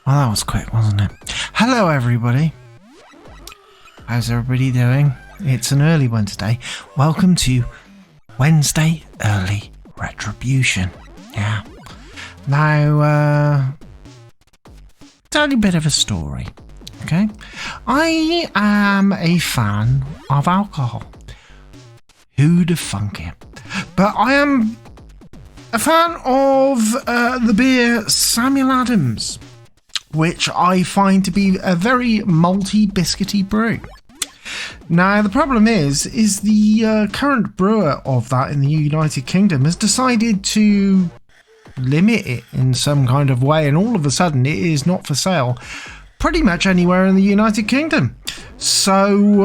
Well, that was quick, wasn't it? Hello, everybody. How's everybody doing? It's an early Wednesday. Welcome to Wednesday Early Retribution. Yeah. Now, tell you a bit of a story. Okay? I am a fan of alcohol. Who'd have thunk it? But I am a fan of the beer Samuel Adams, which I find to be a very malty, biscuity brew. Now, the problem is the current brewer of that in the United Kingdom has decided to limit it in some kind of way, and all of a sudden it is not for sale pretty much anywhere in the United Kingdom. So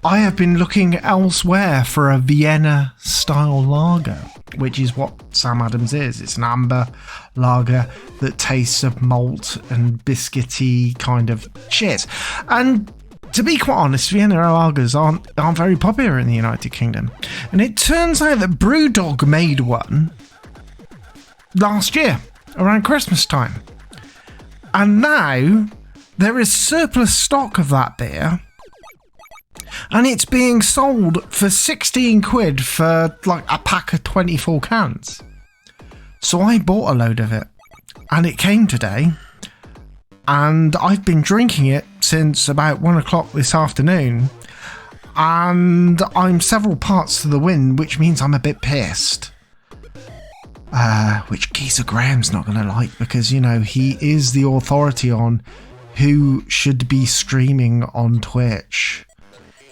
I have been looking elsewhere for a Vienna-style lager, which is what Sam Adams is. It's an amber lager that tastes of malt and biscuity kind of shit. And to be quite honest, Vienna lagers aren't very popular in the United Kingdom. And it turns out that Brewdog made one last year, around Christmas time. And now there is surplus stock of that beer. And it's being sold for 16 quid for like a pack of 24 cans. So I bought a load of it. And it came today. And I've been drinking it since about 1 o'clock this afternoon. And I'm several parts to the wind, which means I'm a bit pissed. Which Geezer Graham's not going to like, because, you know, he is the authority on who should be streaming on Twitch.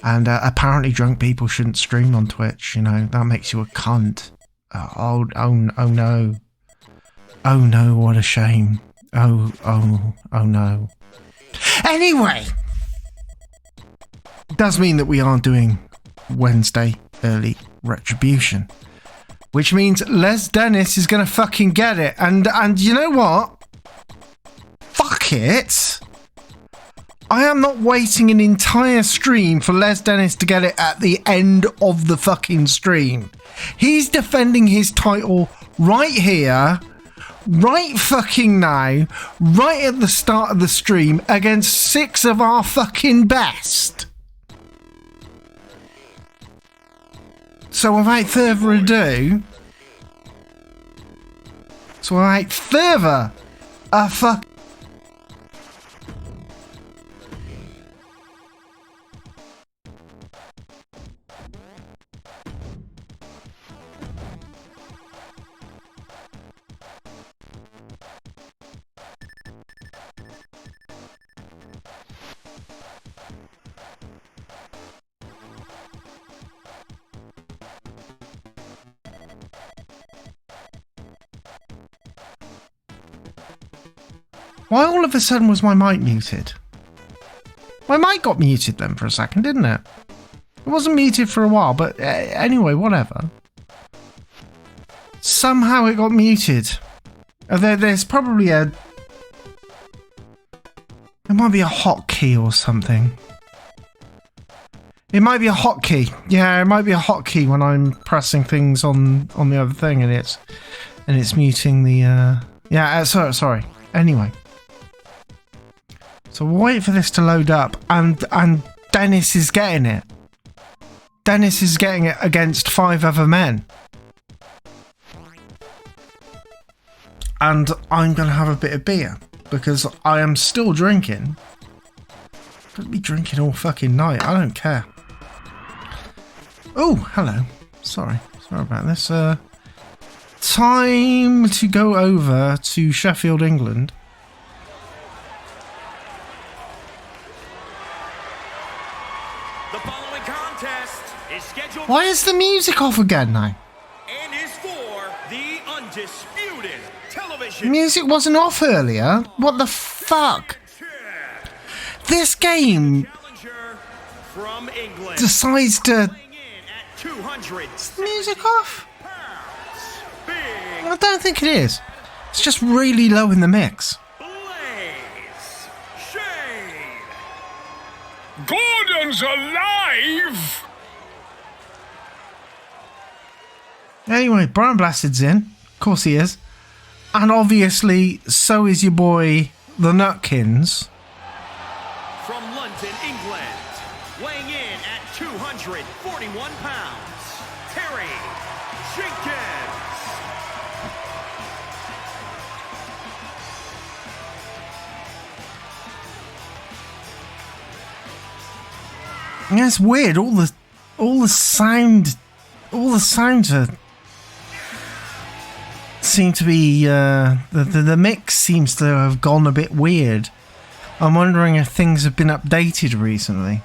And apparently drunk people shouldn't stream on Twitch, you know, that makes you a cunt. Oh no. Oh no, what a shame. Oh no. Anyway, it does mean that we aren't doing Wednesday Early Retribution. Which means Les Dennis is going to fucking get it. And you know what? Fuck it. I am not waiting an entire stream for Les Dennis to get it at the end of the fucking stream. He's defending his title right here, right fucking now, right at the start of the stream against 6 of our fucking best. So without further ado, why all of a sudden was my mic muted? My mic got muted then for a second, didn't it? It wasn't muted for a while, but anyway, whatever. Somehow it got muted. There's probably there might be a hotkey or something. It might be a hotkey. Yeah, it might be a hotkey when I'm pressing things on the other thing, and it's muting the. Sorry. Anyway. So we'll wait for this to load up, and Dennis is getting it. Dennis is getting it against 5 other men. And I'm going to have a bit of beer, because I am still drinking. I'm going to be drinking all fucking night, I don't care. Oh, hello. Sorry about this. Time to go over to Sheffield, England. Why is the music off again now? And is for the undisputed television. Music wasn't off earlier. What the fuck? This game from England decides to. Is the music off? I don't think it is. It's just really low in the mix. Gordon's alive! Anyway, Brian Blasted's in. Of course he is. And obviously, so is your boy the Nutkins. From London, England, weighing in at 241 pounds, Terry Jenkins. Yeah, it's weird. All the sounds seem to be the mix seems to have gone a bit weird. I'm wondering if things have been updated recently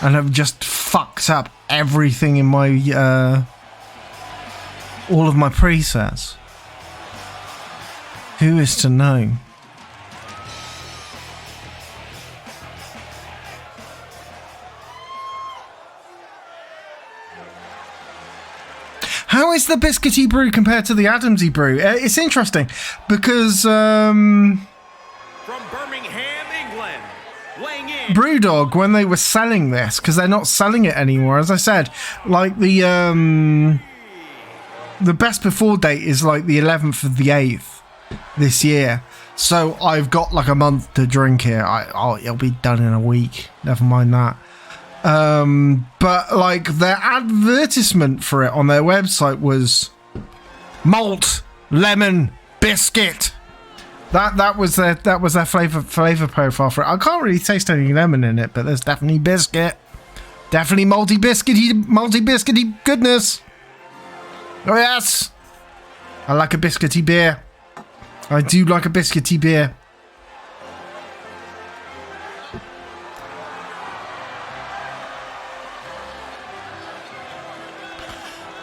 and have just fucked up everything in my all of my presets. Who is to know? How is the biscuity brew compared to the Adamsy brew? It's interesting because From Birmingham, England, weighing in. Brewdog, when they were selling this, because they're not selling it anymore, as I said, like the best before date is like the 11th of the 8th this year. So I've got like a month to drink it. It'll be done in a week. Never mind that. But like their advertisement for it on their website was malt lemon biscuit. That was their flavor profile for it. I can't really taste any lemon in it, but there's definitely biscuit, definitely malty biscuity goodness. Oh yes, I like a biscuity beer. I do like a biscuity beer.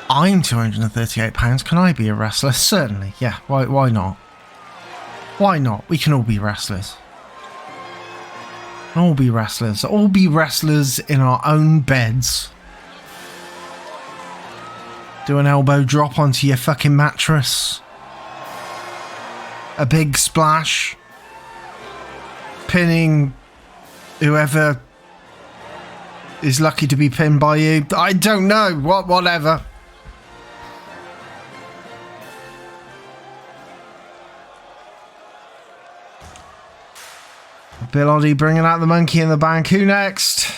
I'm 238 pounds. Can I be a wrestler? Certainly. Yeah. Why not? Why not? We can all be wrestlers. All be wrestlers. All be wrestlers in our own beds. Do an elbow drop onto your fucking mattress. A big splash. Pinning whoever is lucky to be pinned by you. I don't know. Whatever. Bill Oddie bringing out the monkey in the bank. Who next?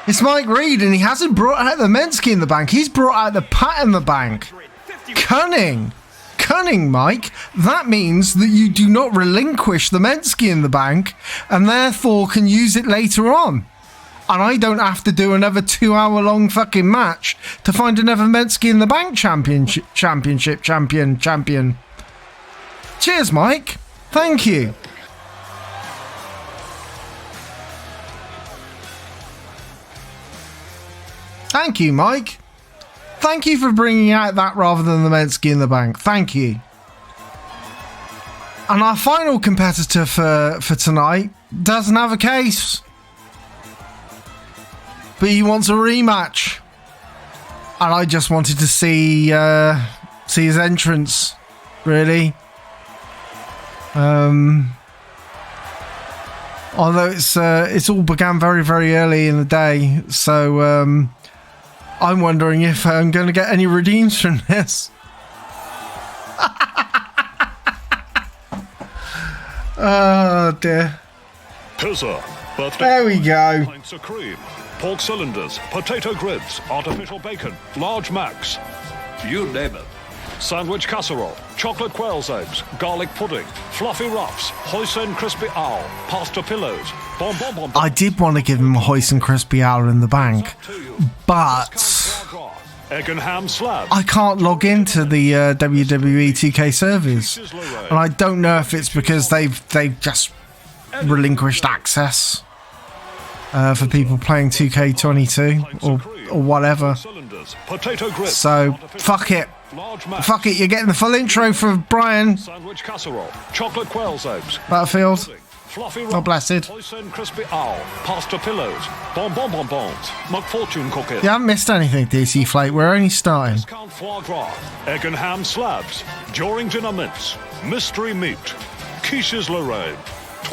It's Mike Reed, and he hasn't brought out the Mentuss in the bank. He's brought out the Pat in the bank. Cunning. Cunning, Mike. That means that you do not relinquish the Mentuss in the bank and therefore can use it later on. And I don't have to do another 2-hour-long fucking match to find another Mentuss in the bank champion. Cheers, Mike. Thank you. Thank you, Mike. Thank you for bringing out that rather than the Mentuss in the bank. Thank you. And our final competitor for tonight doesn't have a case. But he wants a rematch. And I just wanted to see his entrance, really. Although it's all began very, very early in the day, so I'm wondering if I'm going to get any redeems from this. Oh dear. Pizza, birthday. There we go. Pints of cream, pork cylinders, potato grids, artificial bacon, large macs. You name it. Sandwich casserole, chocolate quail's eggs, garlic pudding, fluffy ruffs, hoisin crispy owl, pasta pillows, bon. I did want to give him a hoisin crispy owl in the bank, but egg and ham slabs. I can't log into the WWE 2K servers, and I don't know if it's because they've just relinquished access for people playing 2K22 or whatever. So fuck it. Fuck it, you're getting the full intro for Brian. Sandwich casserole, chocolate quail's eggs, Battlefield. fluffy Oh, blessed. hoisin crispy owl, pasta pillows, bonbons, McFortune cookies. You haven't missed anything, DC Flake. We're only starting. Discount foie gras, egg and ham slabs, during dinner mince, mystery meat, quiches Lorraine.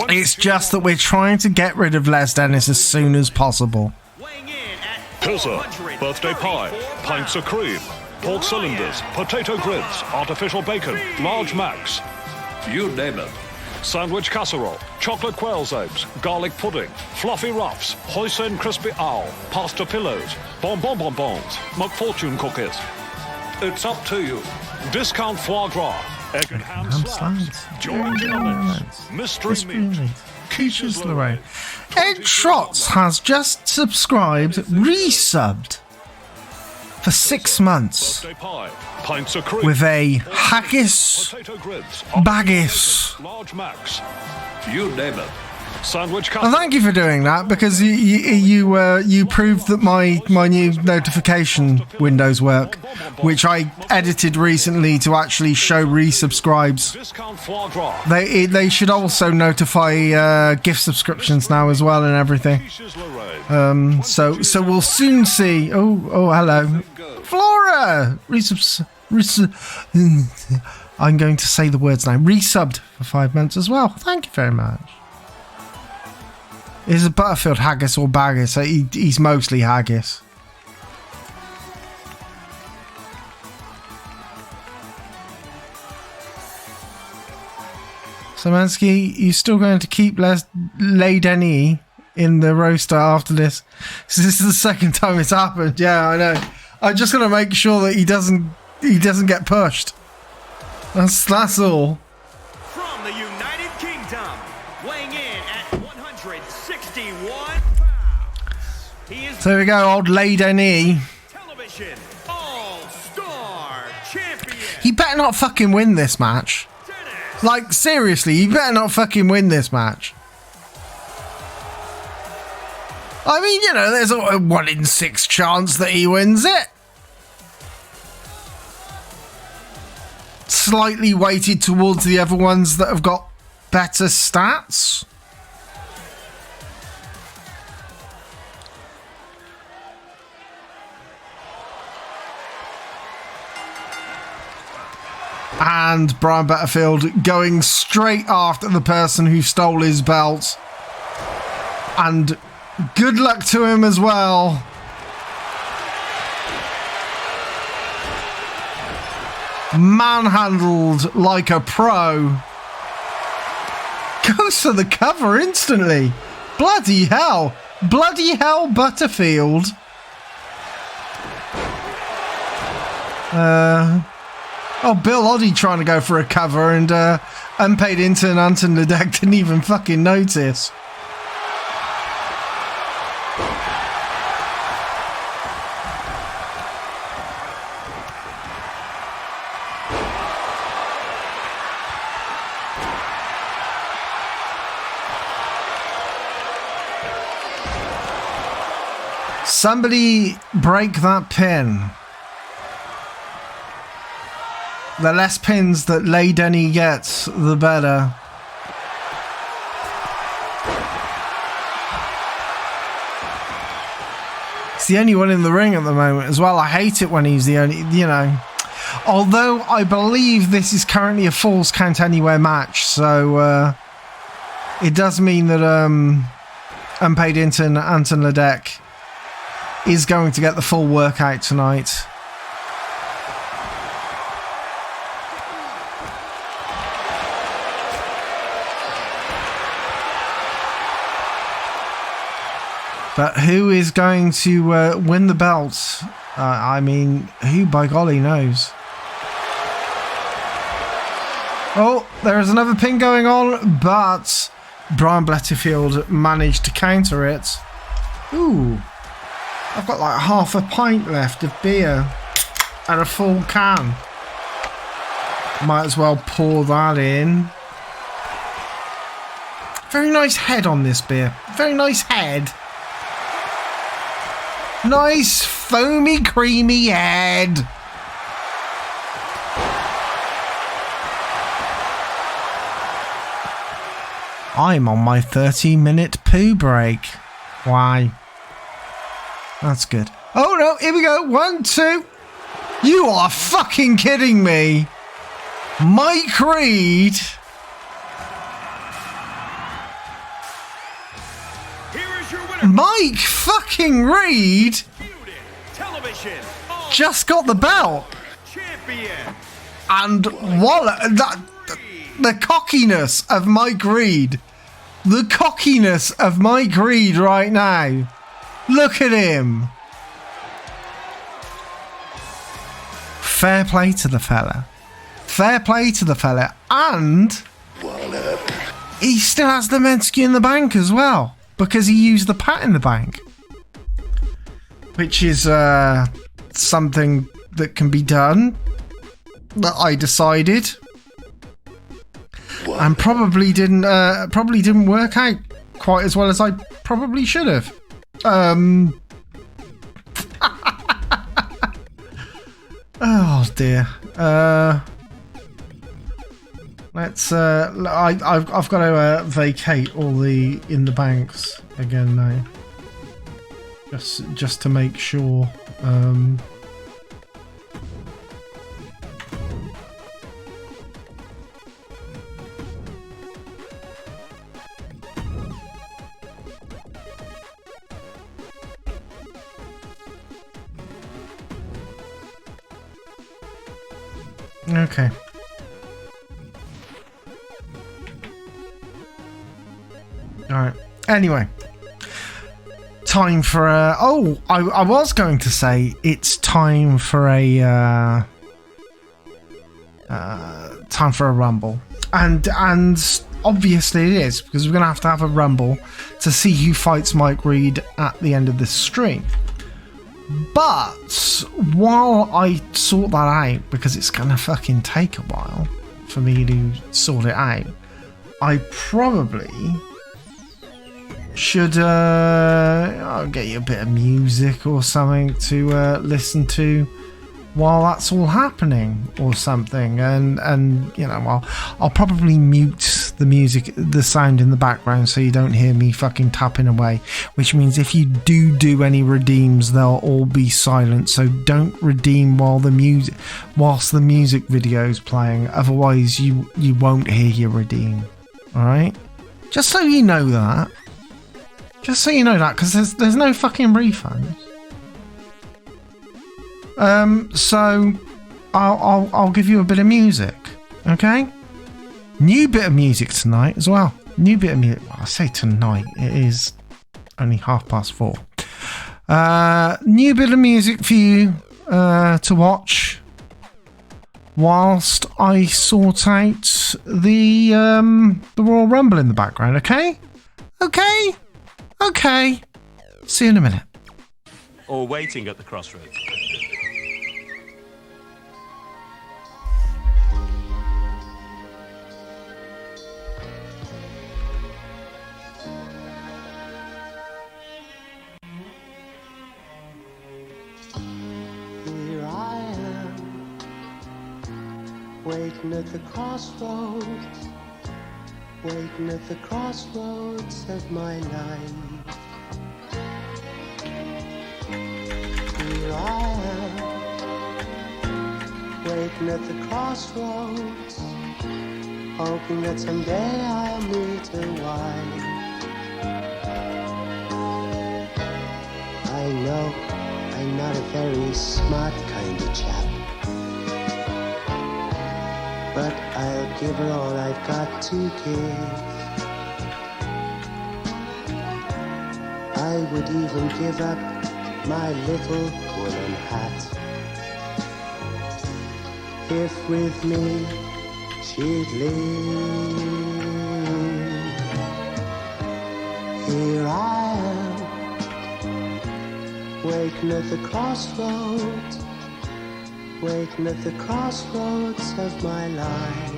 It's just that we're trying to get rid of Les Dennis as soon as possible. Weighing in at Pizza, birthday pie, 434 pints of cream, pork cylinders, potato grids, artificial bacon, large macs. You name it. Sandwich casserole, chocolate quail's eggs, garlic pudding, fluffy ruffs, hoisin crispy owl, pasta pillows, bonbons, McFortune cookies. It's up to you. Discount foie gras, egg and ham slabs, George olives, mystery meat, quiches Lorraine. Ed Trotz has just subscribed, resubbed for 6 months Birthday pie, pints of cream, with a haggis potato grids, baggis. large macs. You name it. Sandwich And casserole. thank you for doing that, because you proved that my new notification windows work, which I edited recently to actually show resubscribes. Discount foie gras. They should also notify gift subscriptions now as well and everything. Quiches Lorraine. So we'll soon see. Oh hello, Flora. I'm going to say the words now. Resubbed for 5 months as well. Thank you very much. Is it Butterfield haggis or baggis? He's mostly haggis. So Mansky, you still going to keep Lay Denny in the roster after this? So this is the second time it's happened. Yeah, I know. I'm just gonna make sure that he doesn't get pushed. That's all. From the United Kingdom, weighing in at 161 pounds. He is So there we go, old Lay Denny. television all-star champion. He better not fucking win this match. Dennis Like, seriously, you better not fucking win this match. I mean, you know, there's a 1 in 6 chance that he wins it. Slightly weighted towards the other ones that have got better stats. And Brian Butterfield going straight after the person who stole his belt. And good luck to him as well. Manhandled like a pro. Goes for the cover instantly. Bloody hell. Bloody hell, Butterfield. Oh, Bill Oddie trying to go for a cover, and unpaid intern Anton Ledeck didn't even fucking notice. Somebody break that pin. The less pins that Lay Denny gets, the better. He's the only one in the ring at the moment as well. I hate it when he's the only, you know. Although I believe this is currently a Falls Count Anywhere match, so it does mean that unpaid intern Anton Ledeck is going to get the full workout tonight. But who is going to win the belt? I mean, who by golly knows? Oh, there is another pin going on, but Brian Butterfield managed to counter it. Ooh, I've got like half a pint left of beer and a full can. Might as well pour that in. Very nice head on this beer. Very nice head. Nice foamy creamy head. I'm on my 30-minute poo break. Why? That's good. Oh no, here we go. 1, 2. You are fucking kidding me. Mike Reed. Mike fucking Reed just got the belt. Champion. And Waller, The cockiness of Mike Reed. The cockiness of Mike Reed right now. Look at him. Fair play to the fella. Fair play to the fella. And he still has the Mentuss in the bank as well, because he used the pat in the bank, which is something that can be done, that I decided, and probably didn't work out quite as well as I probably should have. Oh dear. Let's. I've got to vacate all the in the banks again now. Just to make sure. Okay. Alright. Anyway. Time for a... Oh, I was going to say it's time for a... time for a rumble. And obviously it is, because we're going to have a rumble to see who fights Mike Reed at the end of this stream. But while I sort that out, because it's going to fucking take a while for me to sort it out, I probably should I'll get you a bit of music or something to listen to while that's all happening or something, and you know, I'll probably mute the music, the sound in the background, so you don't hear me fucking tapping away, which means if you do any redeems, they'll all be silent, so don't redeem whilst the music video's playing, otherwise you won't hear your redeem. All right, just so you know that, because there's no fucking refunds. So I'll give you a bit of music, okay? New bit of music tonight as well. New bit of music. Well, I say tonight. It is only 4:30. New bit of music for you to watch whilst I sort out the Royal Rumble in the background. Okay? Okay. See you in a minute. Or waiting at the crossroads. Here I am, waiting at the crossroads, waiting at the crossroads of my life. Here I am, waiting at the crossroads, hoping that someday I'll meet a wife. I know I'm not a very smart kind of chap, but I'll give her all I've got to give. I would even give up my little woolen hat if with me she'd live. Here I am, waiting at the crossroads, waiting at the crossroads of my life.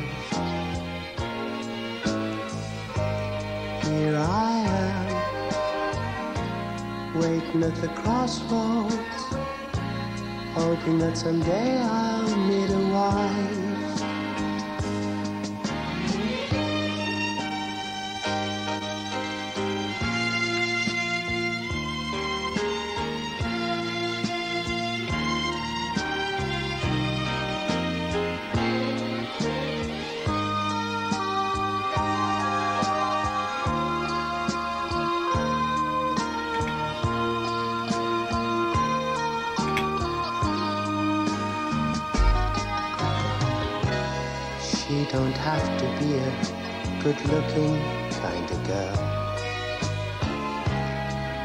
Here I am, waiting at the crossroads, hoping that someday I'll meet a wife. She don't have to be a good-looking kind of girl.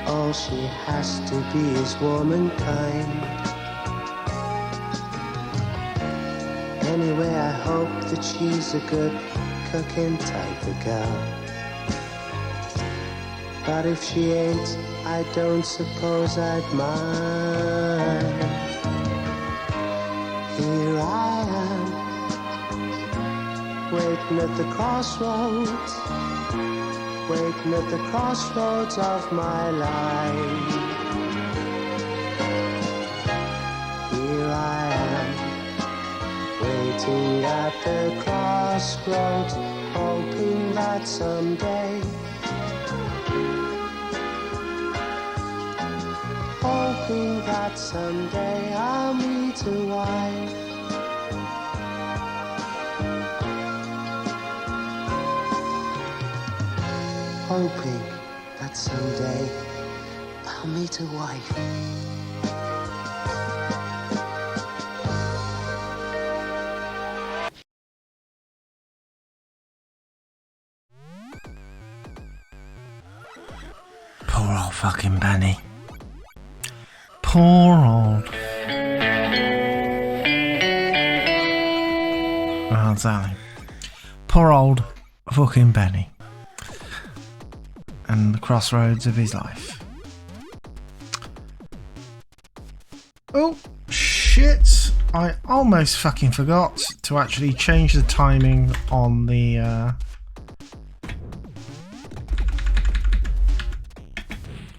All she has to be is warm and kind. Anyway, I hope that she's a good cooking type of girl. But if she ain't, I don't suppose I'd mind. Here I am, waiting at the crossroads, waiting at the crossroads of my life. Here I am, waiting at the crossroads, hoping that someday, hoping that someday I'll meet a wife. Hoping that someday I'll meet a wife. Poor old fucking Benny. Poor old. Oh, Sally. Poor old fucking Benny. And the crossroads of his life. Oh, shit. I almost fucking forgot to actually change the timing on the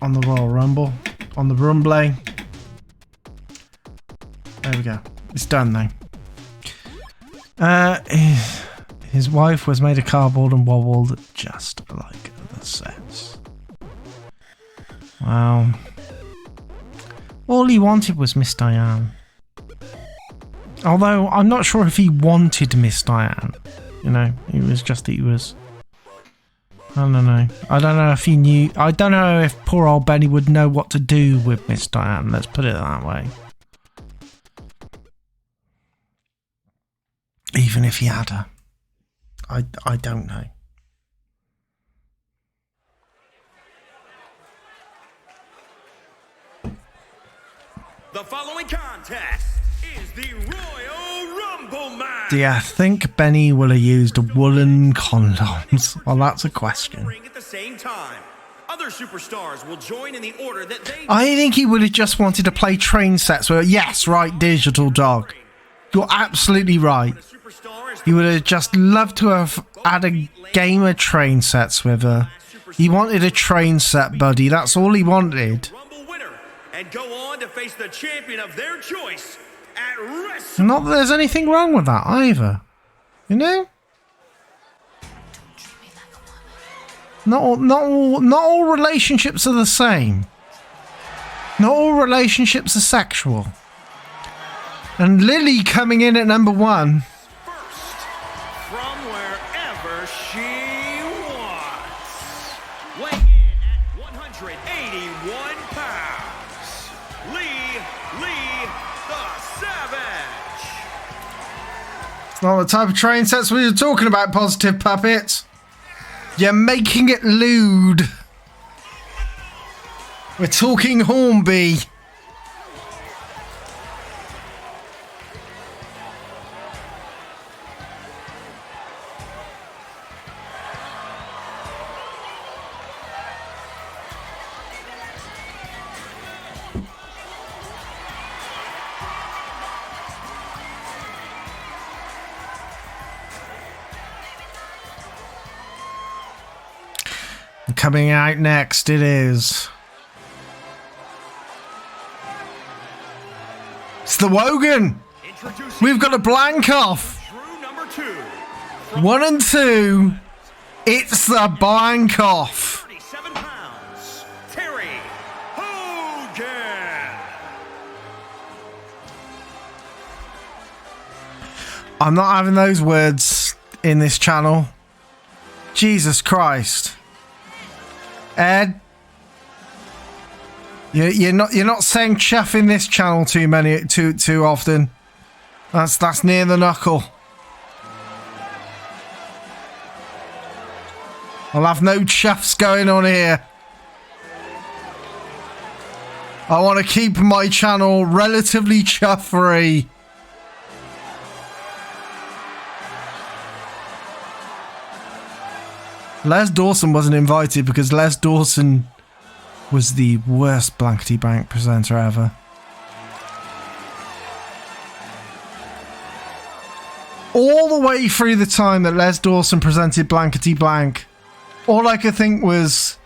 Royal Rumble. On the Rumble. There we go. It's done now. His wife was made of cardboard and wobbled just like the sets. Wow. All he wanted was Miss Diane. Although I'm not sure if he wanted Miss Diane. You know, it was just that he was. I don't know. I don't know if he knew. I don't know if poor old Benny would know what to do with Miss Diane. Let's put it that way. Even if he had her. I don't know. The following contest is the Royal Rumble match. Do you think Benny will have used woolen condoms? Well, that's a question. Ring at the same time. Other superstars will join in the order that they. I think he would have just wanted to play train sets with. Yes, right, Digital Dog. You're absolutely right. He would have just loved to have had a game of train sets with her. He wanted a train set, buddy. That's all he wanted. Rumble winner and go on to face the champion of their choice at WrestleMania. Not that there's anything wrong with that either. You know? Not all relationships are the same. Not all relationships are sexual. And Lily coming in at number 1. From wherever she wants. Weighing in at 181 pounds. Lee the Savage. It's not the type of train sets we were talking about, Positive Puppet. You're making it lewd. We're talking Hornby. Coming out next, it is. It's the Wogan. We've got a blank off. Drew number 2. 1 and 2. It's the blank off. 37 pounds. Terry Hogan. I'm not having those words in this channel. Jesus Christ. Ed, you're not saying chuff in this channel too often. That's near the knuckle. I'll have no chuffs going on here. I want to keep my channel relatively chuff-free. Les Dawson wasn't invited because Les Dawson was the worst Blankety Blank presenter ever. All the way through the time that Les Dawson presented Blankety Blank, all I could think was,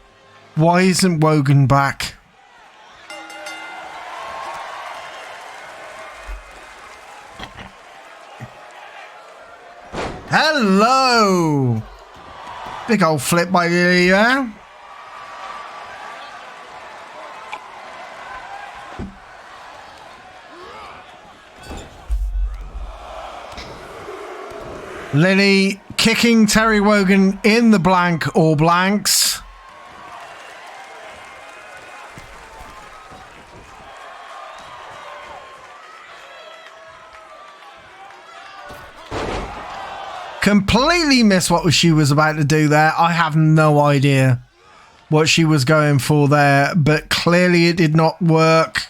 why isn't Wogan back? Hello! Big old flip by Lily there. Lily kicking Terry Wogan in the blank or blanks. Completely missed what she was about to do there. I have no idea what she was going for there, but clearly it did not work.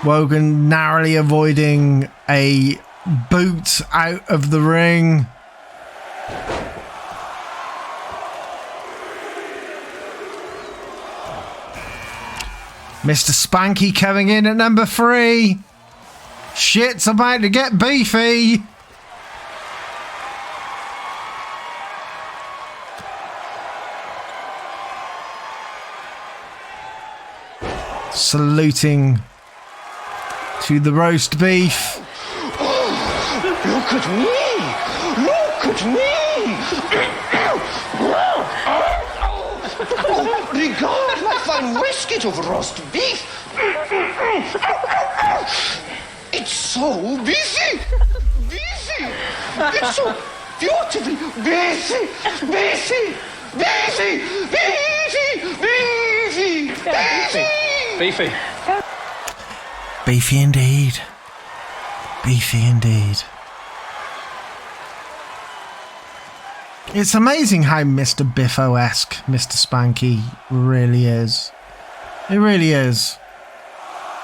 Wogan narrowly avoiding a boot out of the ring. Mr. Spanky coming in at number 3. Shit's about to get beefy. Saluting to the roast beef. Look at me! Look at me! Oh, regard my fine waistcoat of roast beef! It's so beefy! Beefy! It's so beautifully beefy! Beefy! Beefy! Beefy! Beefy! Beefy! Beefy indeed. Beefy indeed. It's amazing how Mr. Biffo-esque Mr. Spanky really is. It really is.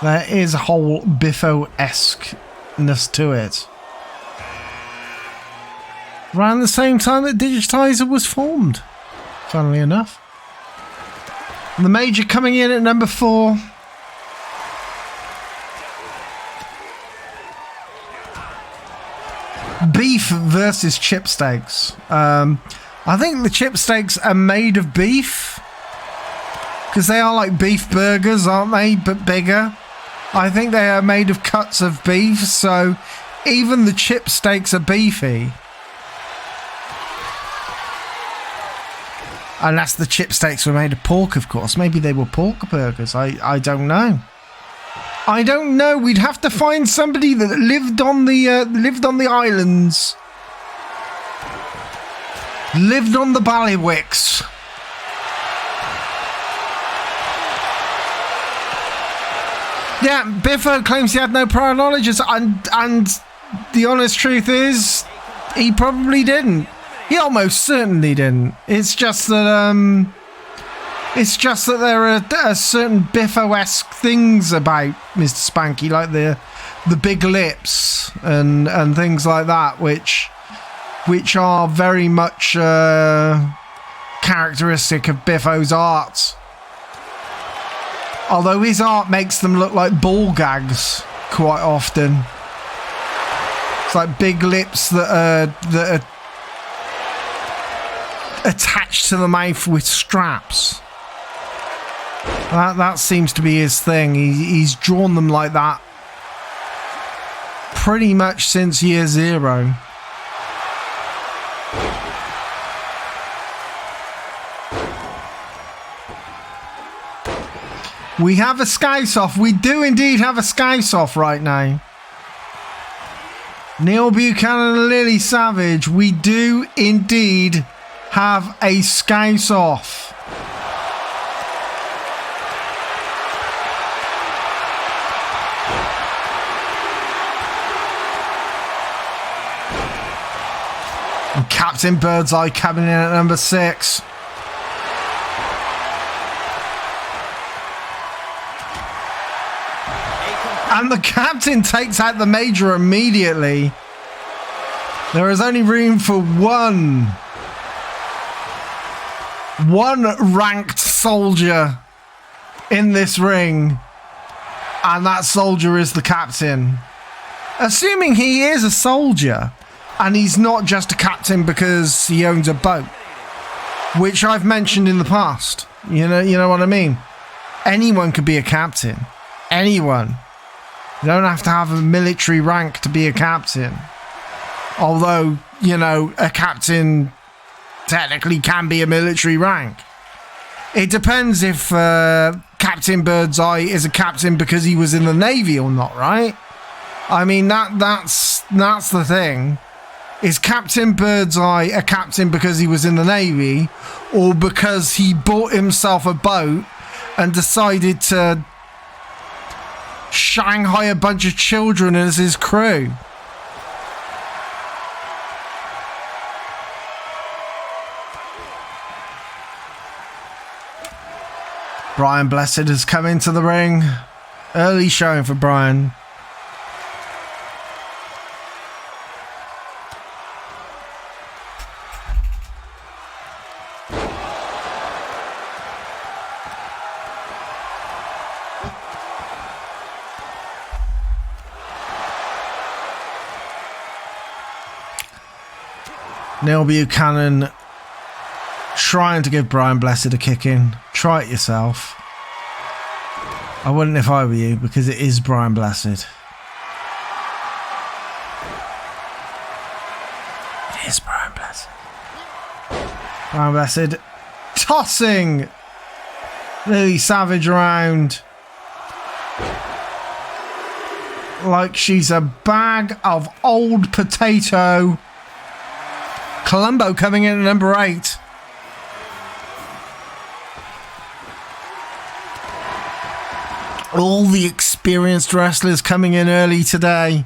There is a whole Biffo-esqueness to it. Around the same time that Digitizer was formed, funnily enough. The Major coming in at number 4. Beef versus chip steaks. I think the chip steaks are made of beef, because they are like beef burgers, aren't they? But bigger. I think they are made of cuts of beef, so even the chip steaks are beefy. Unless the chip steaks were made of pork, of course. Maybe they were pork burgers. I don't know. I don't know. We'd have to find somebody that lived on the islands, lived on the Ballywicks. Yeah, Biffo claims he had no prior knowledge, and the honest truth is, he probably didn't. He almost certainly didn't. It's just that there are certain Biffo-esque things about Mr. Spanky, like the big lips and things like that, which are very much characteristic of Biffo's art. Although his art makes them look like ball gags quite often. It's like big lips that are attached to the mouth with straps. That seems to be his thing. He's drawn them like that pretty much since year 0. We have a Skysoft. We do indeed have a Skysoft right now. Neil Buchanan and Lily Savage. We do indeed have a Skysoft. And Captain Birdseye coming in at number 6. And the captain takes out the major immediately. There is only room for one ranked soldier in this ring. And that soldier is the captain. Assuming he is a soldier and he's not just a captain because he owns a boat, which I've mentioned in the past. You know what I mean? Anyone could be a captain. Anyone. You don't have to have a military rank to be a captain. Although, a captain technically can be a military rank. It depends if Captain Birdseye is a captain because he was in the Navy or not, right? I mean, that's the thing. Is Captain Birdseye a captain because he was in the Navy, or because he bought himself a boat and decided to Shanghai a bunch of children as his crew? Brian Blessed has come into the ring. Early showing for Brian. Neil Buchanan trying to give Brian Blessed a kick in. Try it yourself. I wouldn't if I were you, because it is Brian Blessed. It is Brian Blessed. Brian Blessed tossing Lily Savage around like she's a bag of old potato. Colombo coming in at number 8. All the experienced wrestlers coming in early today.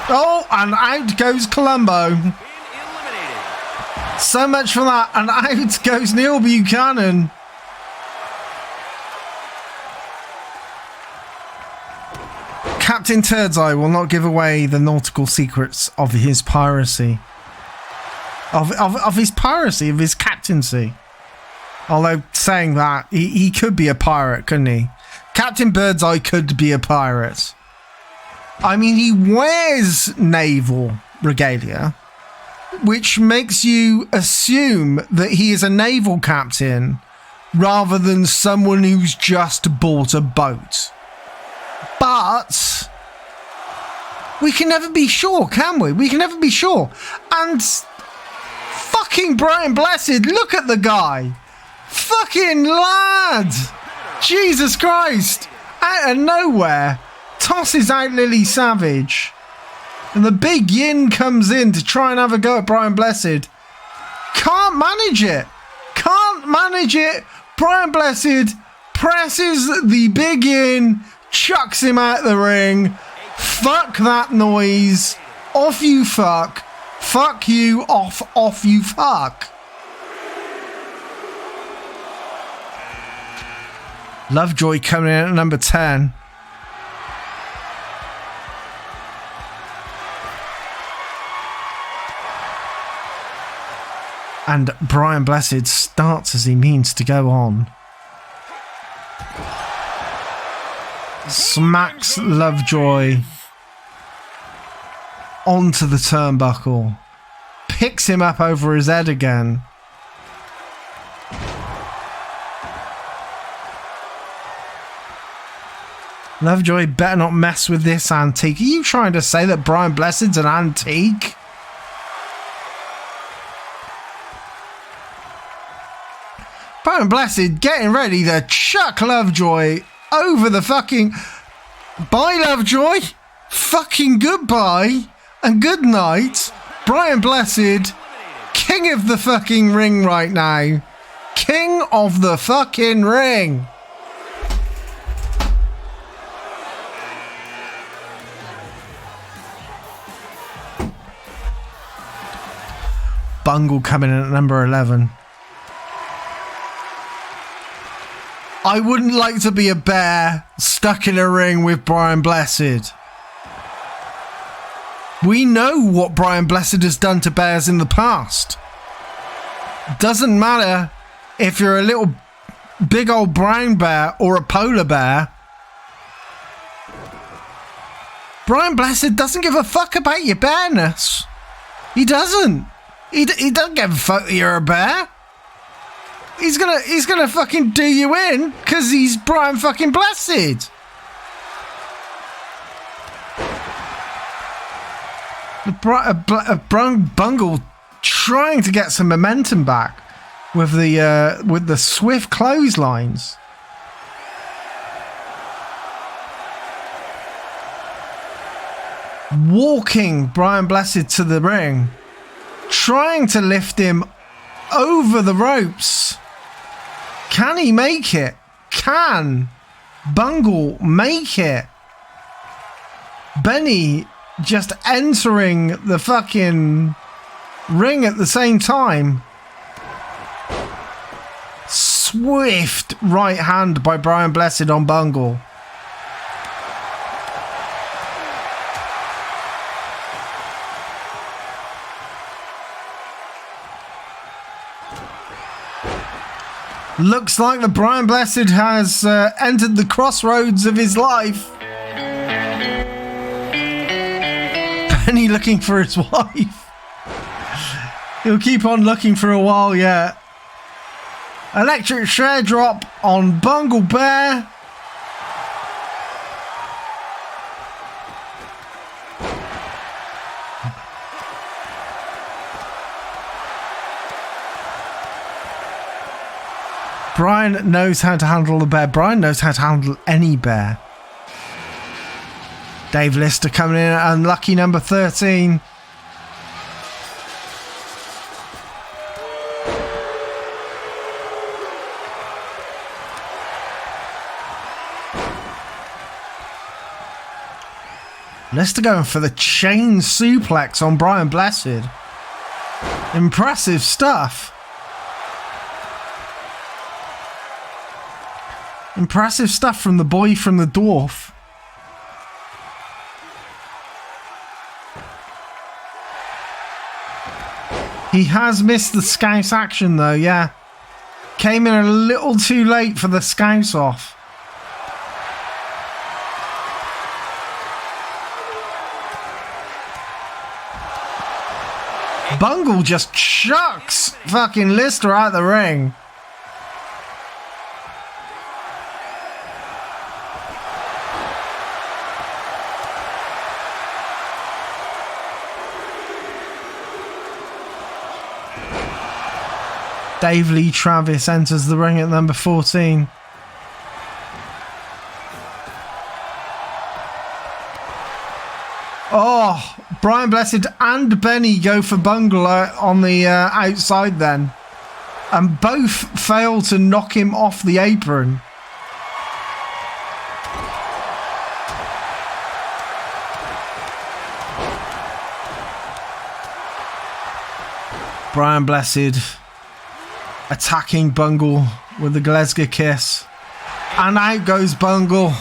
Oh, and out goes Colombo. So much for that. And out goes Neil Buchanan. Captain Turdseye will not give away the nautical secrets of his piracy. Of his piracy, of his captaincy. Although saying that, he could be a pirate, couldn't he? Captain Birdseye could be a pirate. I mean, he wears naval regalia, which makes you assume that he is a naval captain rather than someone who's just bought a boat. But we can never be sure, can we? We can never be sure. And fucking Brian Blessed, look at the guy. Fucking lad. Jesus Christ. Out of nowhere, tosses out Lily Savage. And the big yin comes in to try and have a go at Brian Blessed. Can't manage it. Can't manage it. Brian Blessed presses the big yin, chucks him out the ring. Fuck that noise. Off you fuck. Fuck you off you fuck. Lovejoy coming in at number 10. And Brian Blessed starts as he means to go on. Smacks Lovejoy onto the turnbuckle. Picks him up over his head again. Lovejoy better not mess with this antique. Are you trying to say that Brian Blessed's an antique? Brian Blessed getting ready to chuck Lovejoy over the fucking... Bye, Lovejoy. Fucking goodbye and good night. Brian Blessed, king of the fucking ring right now. King of the fucking ring. Bungle coming in at number 11. I wouldn't like to be a bear stuck in a ring with Brian Blessed. We know what Brian Blessed has done to bears in the past. Doesn't matter if you're a little big old brown bear or a polar bear. Brian Blessed doesn't give a fuck about your bearness. He doesn't. He doesn't give a fuck that you're a bear. He's gonna fucking do you in because he's Brian fucking Blessed. Bungle trying to get some momentum back with the swift clotheslines. Walking Brian Blessed to the ring, trying to lift him over the ropes. Can he make it? Can Bungle make it? Benny just entering the fucking ring at the same time. Swift right hand by Brian Blessed on Bungle. Looks like the Brian Blessed has entered the crossroads of his life. Benny looking for his wife. He'll keep on looking for a while yet. Electric share drop on Bungle Bear. Brian knows how to handle the bear. Brian knows how to handle any bear. Dave Lister coming in at unlucky number 13. Lister going for the chain suplex on Brian Blessed. Impressive stuff. Impressive stuff from the boy from the dwarf. He has missed the scouse action though, yeah. Came in a little too late for the scouse off. Bungle just chucks fucking Lister out the ring. Dave Lee Travis enters the ring at number 14. Oh, Brian Blessed and Benny go for Bungle on the outside then. And both fail to knock him off the apron. Brian Blessed attacking Bungle with the Glasgow kiss. And out goes Bungle.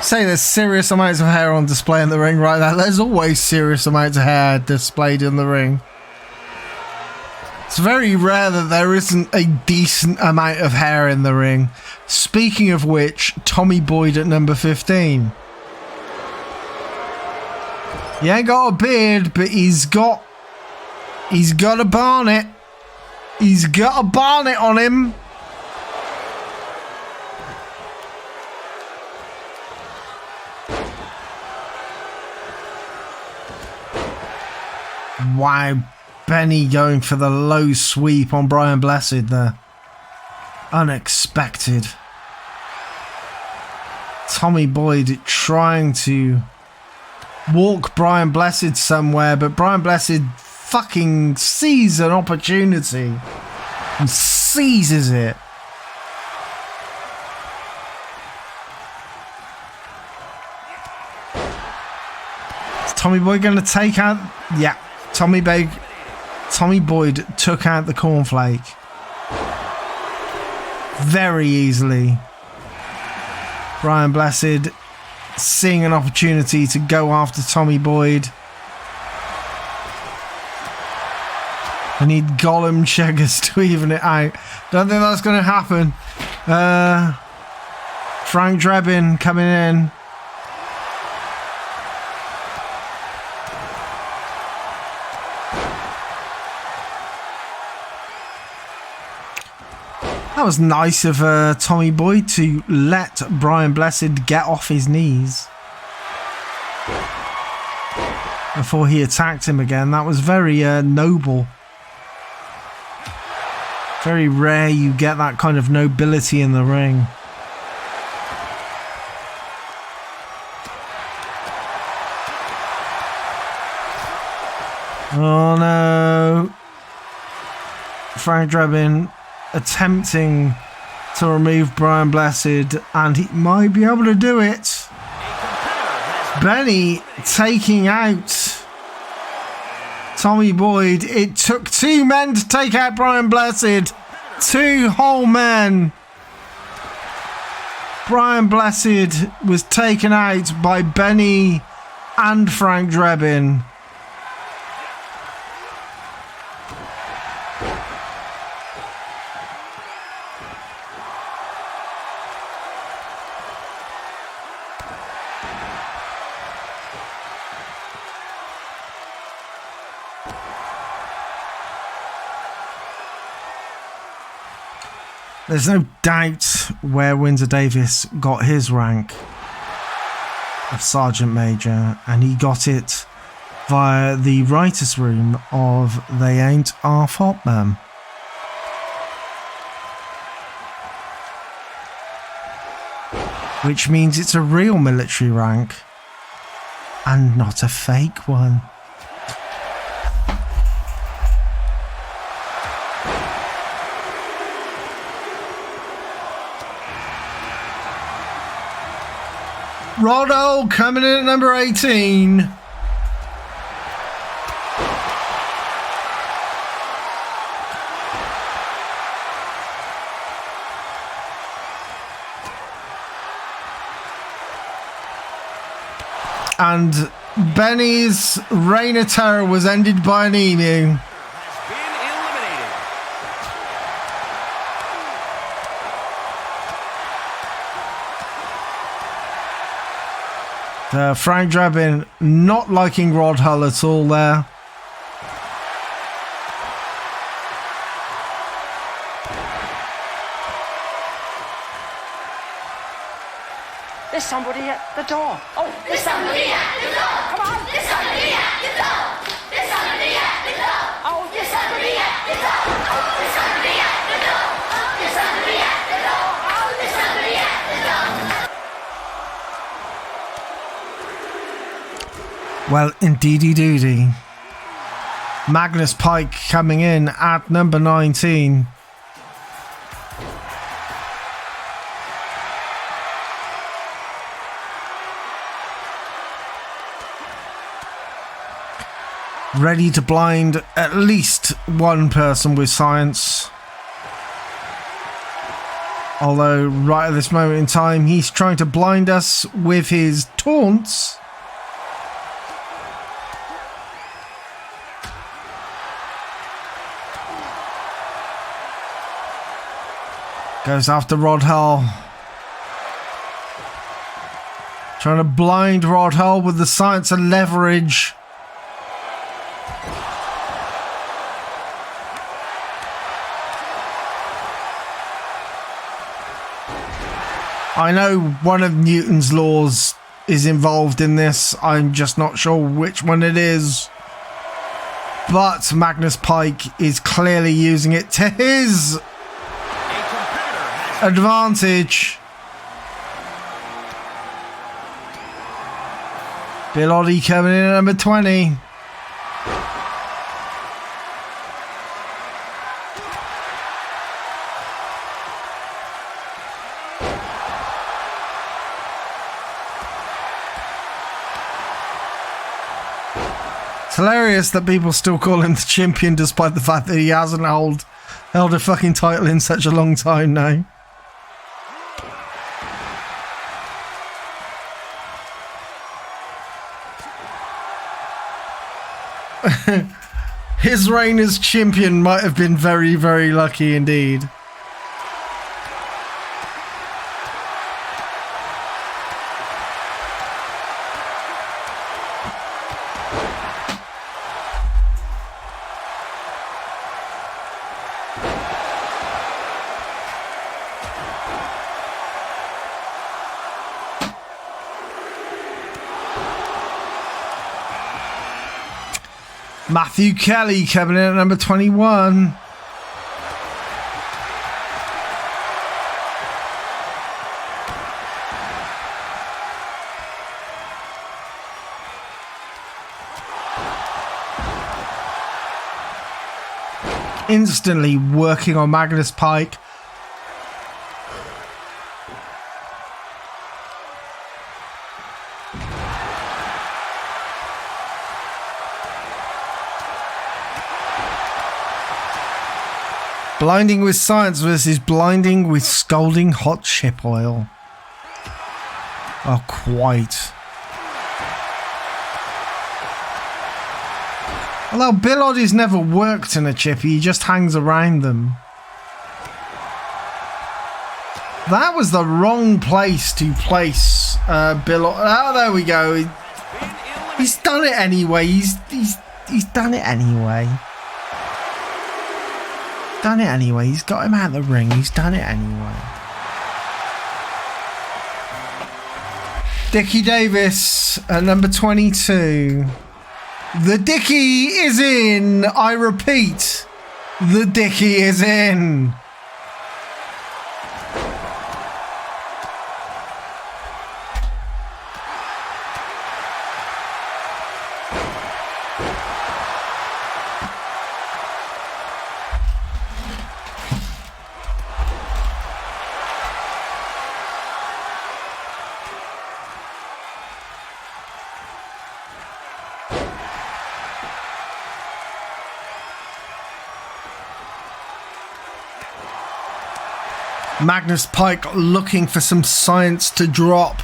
Say there's serious amounts of hair on display in the ring right now. There's always serious amounts of hair displayed in the ring. It's very rare that there isn't a decent amount of hair in the ring. Speaking of which, Tommy Boyd at number 15. He ain't got a beard, but he's got a barnet. He's got a barnet on him. Wow, Benny going for the low sweep on Brian Blessed there. Unexpected. Tommy Boyd trying to walk Brian Blessed somewhere, but Brian Blessed fucking sees an opportunity and seizes it. Is Tommy Boyd going to take out? Yeah, Tommy Boyd took out the cornflake very easily. Brian Blessed seeing an opportunity to go after Tommy Boyd. I need Gollum Cheggers to even it out. Don't think that's going to happen. Frank Drebin coming in. That was nice of Tommy Boyd to let Brian Blessed get off his knees before he attacked him again. That was very noble. Very rare you get that kind of nobility in the ring. Oh no. Frank Drebin attempting to remove Brian Blessed, and he might be able to do it. Benny taking out Tommy Boyd. It took two men to take out Brian Blessed. Two whole men. Brian Blessed was taken out by Benny and Frank Drebin. There's no doubt where Windsor Davis got his rank of Sergeant Major, and he got it via the writer's room of They Ain't Our Fault Man. Which means it's a real military rank and not a fake one. Roddo coming in at number 18. And Benny's reign of terror was ended by an emu. Frank Drebin not liking Rod Hull at all there. There's somebody at the door. Oh, there's somebody at the door. Come on. There's somebody at the door. There's somebody at the door. Oh, there's somebody at the door. Oh, there's somebody at the door. Oh, there's somebody at the door. Oh, there's somebody at the door. Well, indeedy doody. Magnus Pike coming in at number 19. Ready to blind at least one person with science. Although right at this moment in time, he's trying to blind us with his taunts. Goes after Rod Hull. Trying to blind Rod Hull with the science and leverage. I know one of Newton's laws is involved in this. I'm just not sure which one it is. But Magnus Pike is clearly using it to his advantage. Bill Oddie coming in at number 20. It's hilarious that people still call him the champion despite the fact that he hasn't held a fucking title in such a long time now. His reign as champion might have been very, very lucky indeed. Matthew Kelly coming in at number 21. Instantly working on Magnus Pike. Blinding with science versus blinding with scalding hot chip oil. Oh, quite. Although Bill Oddie's never worked in a chippy, he just hangs around them. That was the wrong place to place Bill Oddie. Oh, there we go. He's done it anyway. He's done it anyway. Done it anyway. He's got him out of the ring. He's done it anyway. Dickie Davis at number 22. The Dickie is in. I repeat, the Dickie is in. Magnus Pike looking for some science to drop.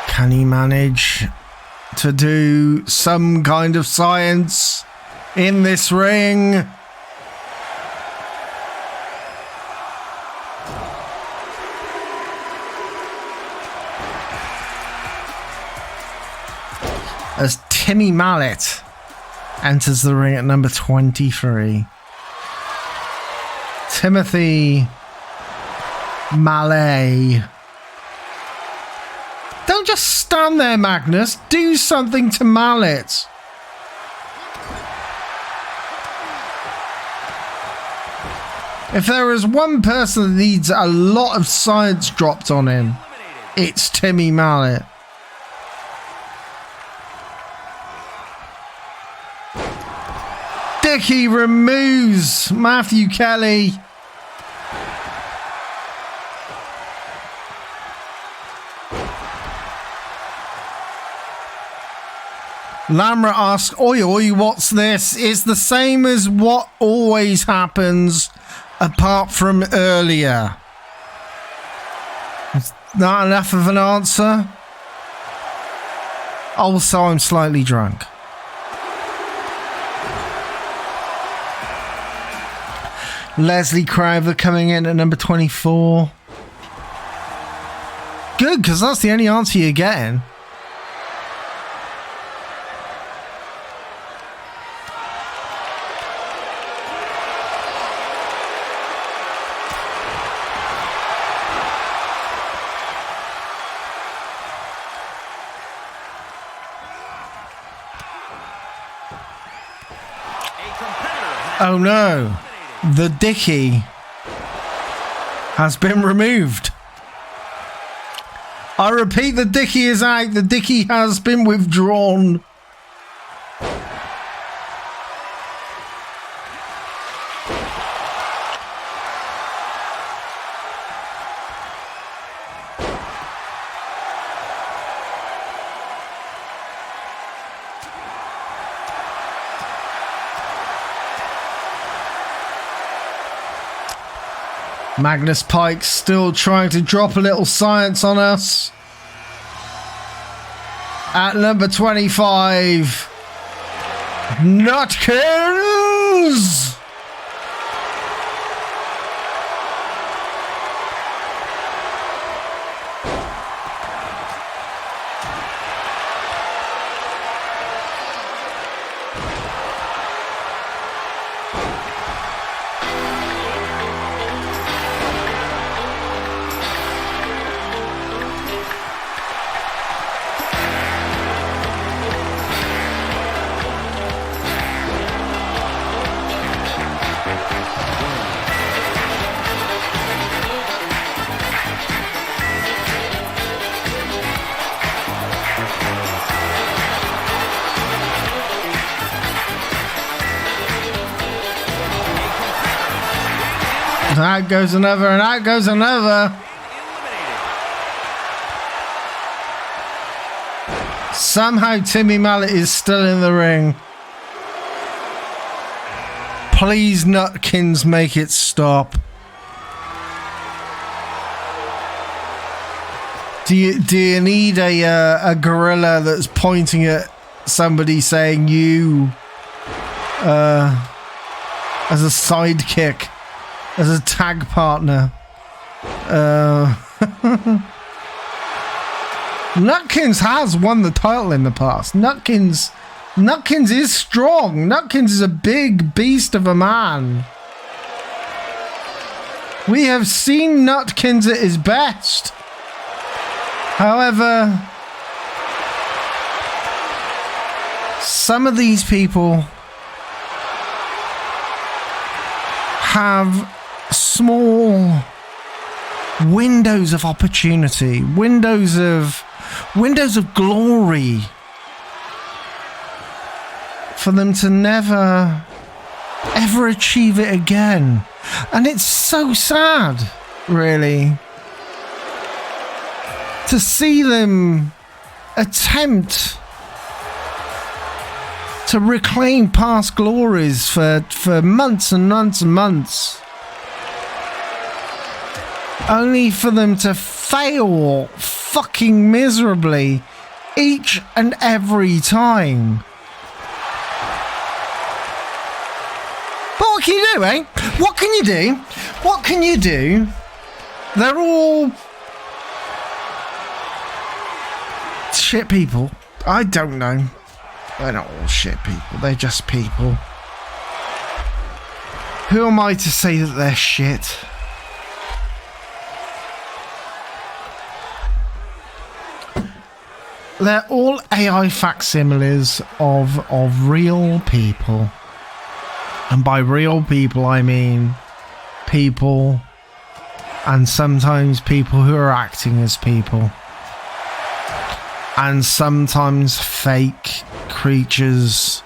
Can he manage to do some kind of science in this ring? As Timmy Mallet enters the ring at number 23. Timothy Mallet. Don't just stand there, Magnus. Do something to Mallet. If there is one person that needs a lot of science dropped on him, it's Timmy Mallet. Dickie removes Matthew Kelly. Lamra asks, oi oi, what's this? It's the same as what always happens, apart from earlier. Is that enough of an answer? Also, I'm slightly drunk. Leslie Crowther coming in at number 24. Good, because that's the only answer you're getting. Oh no, the Dickie has been removed. I I repeat, the Dickie is out. The Dickie has been withdrawn. Magnus Pike still trying to drop a little science on us. At number 25, Nutkins! Out goes another, and out goes another. Somehow Timmy Mallet is still in the ring. Please, Nutkins, make it stop. Do you need a gorilla that's pointing at somebody saying you as a sidekick? As a tag partner. Nutkins has won the title in the past. Nutkins is strong. Nutkins is a big beast of a man. We have seen Nutkins at his best. However, some of these people have small windows of opportunity, windows of glory for them to never ever achieve it again. And it's so sad, really, to see them attempt to reclaim past glories for months and months and months, only for them to fail fucking miserably each and every time. But what can you do, eh? What can you do? What can you do? They're all shit people. I don't know. They're not all shit people. They're just people. Who am I to say that they're shit? They're all AI facsimiles of real people. And by real people, I mean people, and sometimes people who are acting as people. And sometimes fake creatures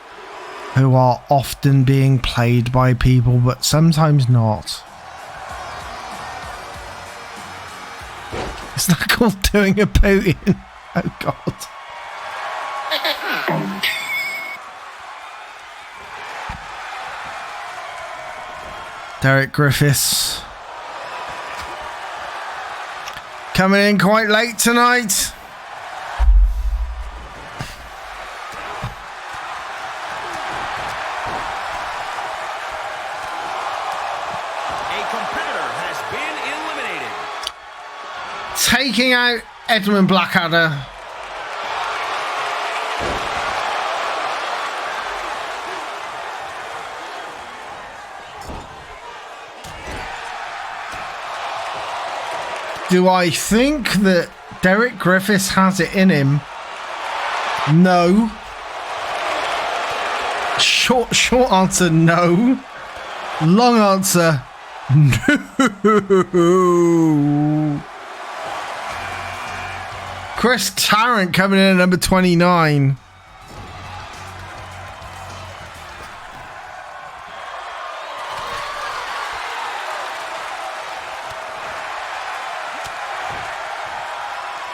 who are often being played by people, but sometimes not. Is that called doing a Putin? Oh God. Derek Griffiths coming in quite late tonight. Taking out Edmund Blackadder. Do I think that Derek Griffiths has it in him? No. Short answer, no. Long answer, no. Chris Tarrant coming in at number 29.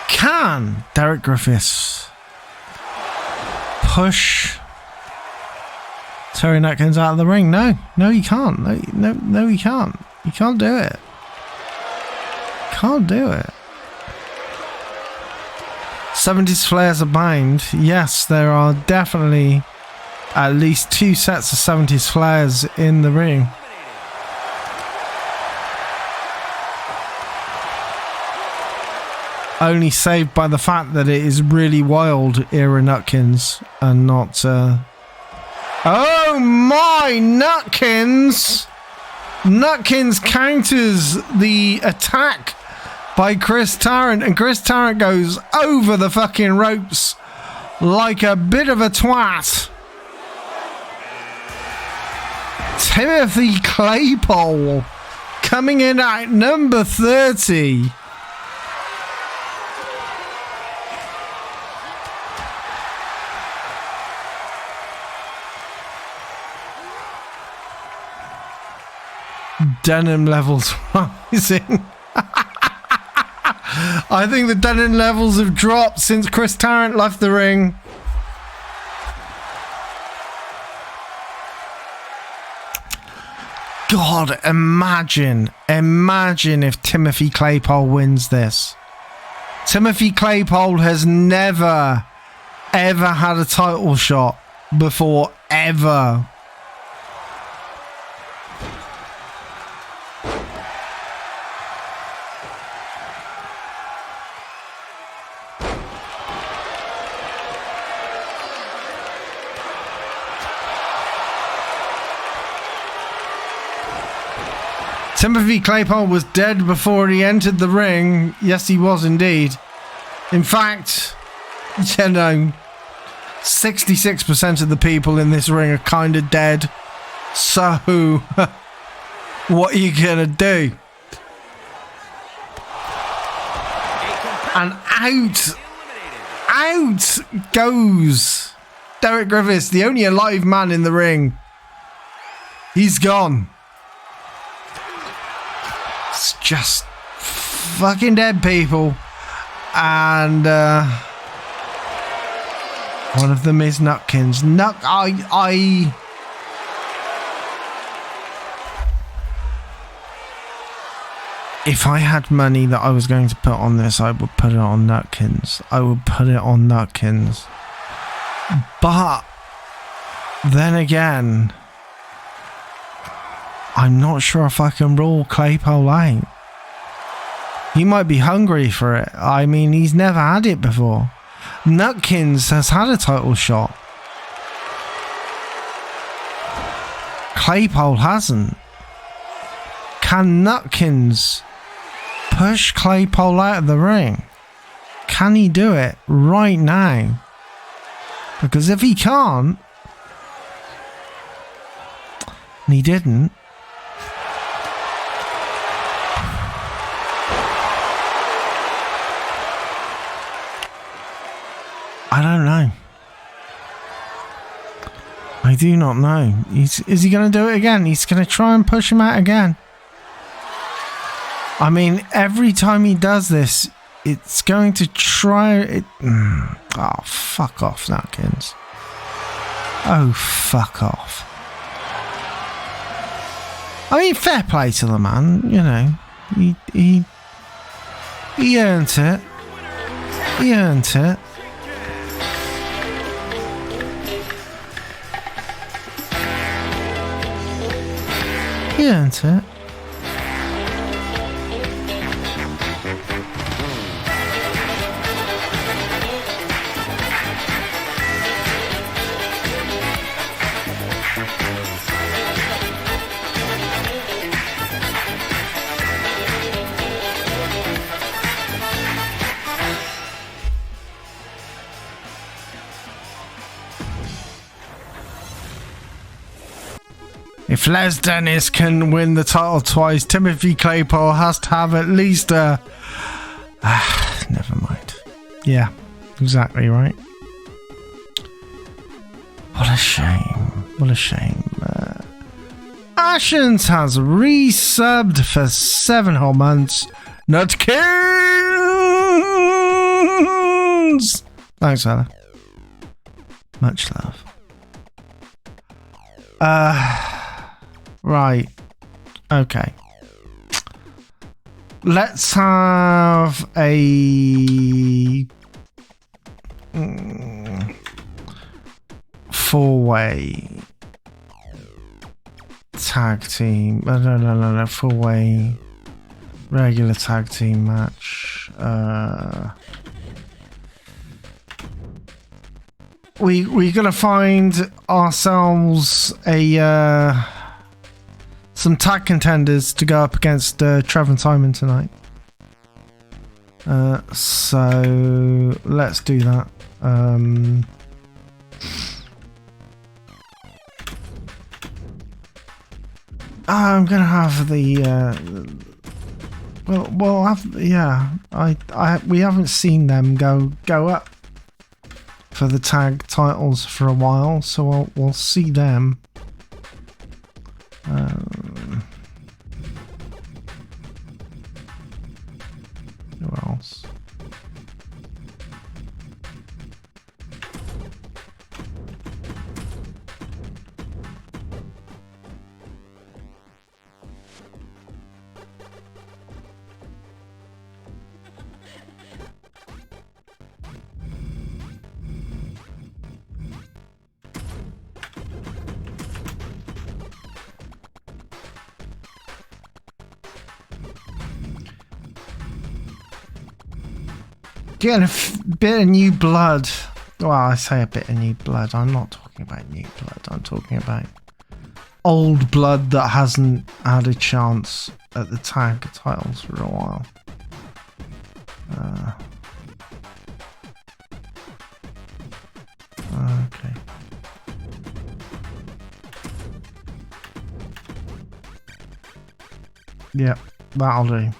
Can Derek Griffiths push Terry Nutkins out of the ring? No, he can't. No, he can't. He can't do it. Can't do it. 70s flares abound. Yes, there are definitely at least 2 sets of 70s flares in the ring. Only saved by the fact that it is really wild era Nutkins and not oh my, Nutkins! Nutkins counters the attack by Chris Tarrant, and Chris Tarrant goes over the fucking ropes like a bit of a twat. Timothy Claypole coming in at number 30. Denim levels rising. I think the denim levels have dropped since Chris Tarrant left the ring. God, imagine if Timothy Claypole wins this. Timothy Claypole has never, ever had a title shot before, ever. Timothy Claypole was dead before he entered the ring. Yes, he was indeed. In fact, 66% of the people in this ring are kind of dead. So, what are you going to do? And out goes Derek Griffiths, the only alive man in the ring. He's gone. It's just fucking dead people, and one of them is Nutkins. If I had money that I was going to put on this, I would put it on Nutkins. But then again, I'm not sure if I can rule Claypole out. He might be hungry for it. I mean, he's never had it before. Nutkins has had a title shot. Claypole hasn't. Can Nutkins push Claypole out of the ring? Can he do it right now? Because if he can't, and he didn't, I don't know. I do not know. Is he going to do it again? He's going to try and push him out again. I mean, every time he does this, it's going to try it. Oh, fuck off, Nutkins. Oh, fuck off. I mean, fair play to the man, you know. He earned it. He earned it. He earned it. If Les Dennis can win the title twice, Timothy Claypole has to have at least a... never mind. Yeah, exactly right. What a shame. What a shame. Ashens has resubbed for 7 whole months. Nutkins! Thanks, fella. Much love. Right. Okay. Let's have a 4-way tag team. No, 4-way regular tag team match. We're gonna find ourselves a some tag contenders to go up against Trevor and Simon tonight. So let's do that. I'm gonna have the we haven't seen them go up for the tag titles for a while, so we'll see them. Who else? Getting a bit of new blood. Well, I say a bit of new blood. I'm not talking about new blood. I'm talking about old blood that hasn't had a chance at the tag titles for a while. Okay. Yep, that'll do.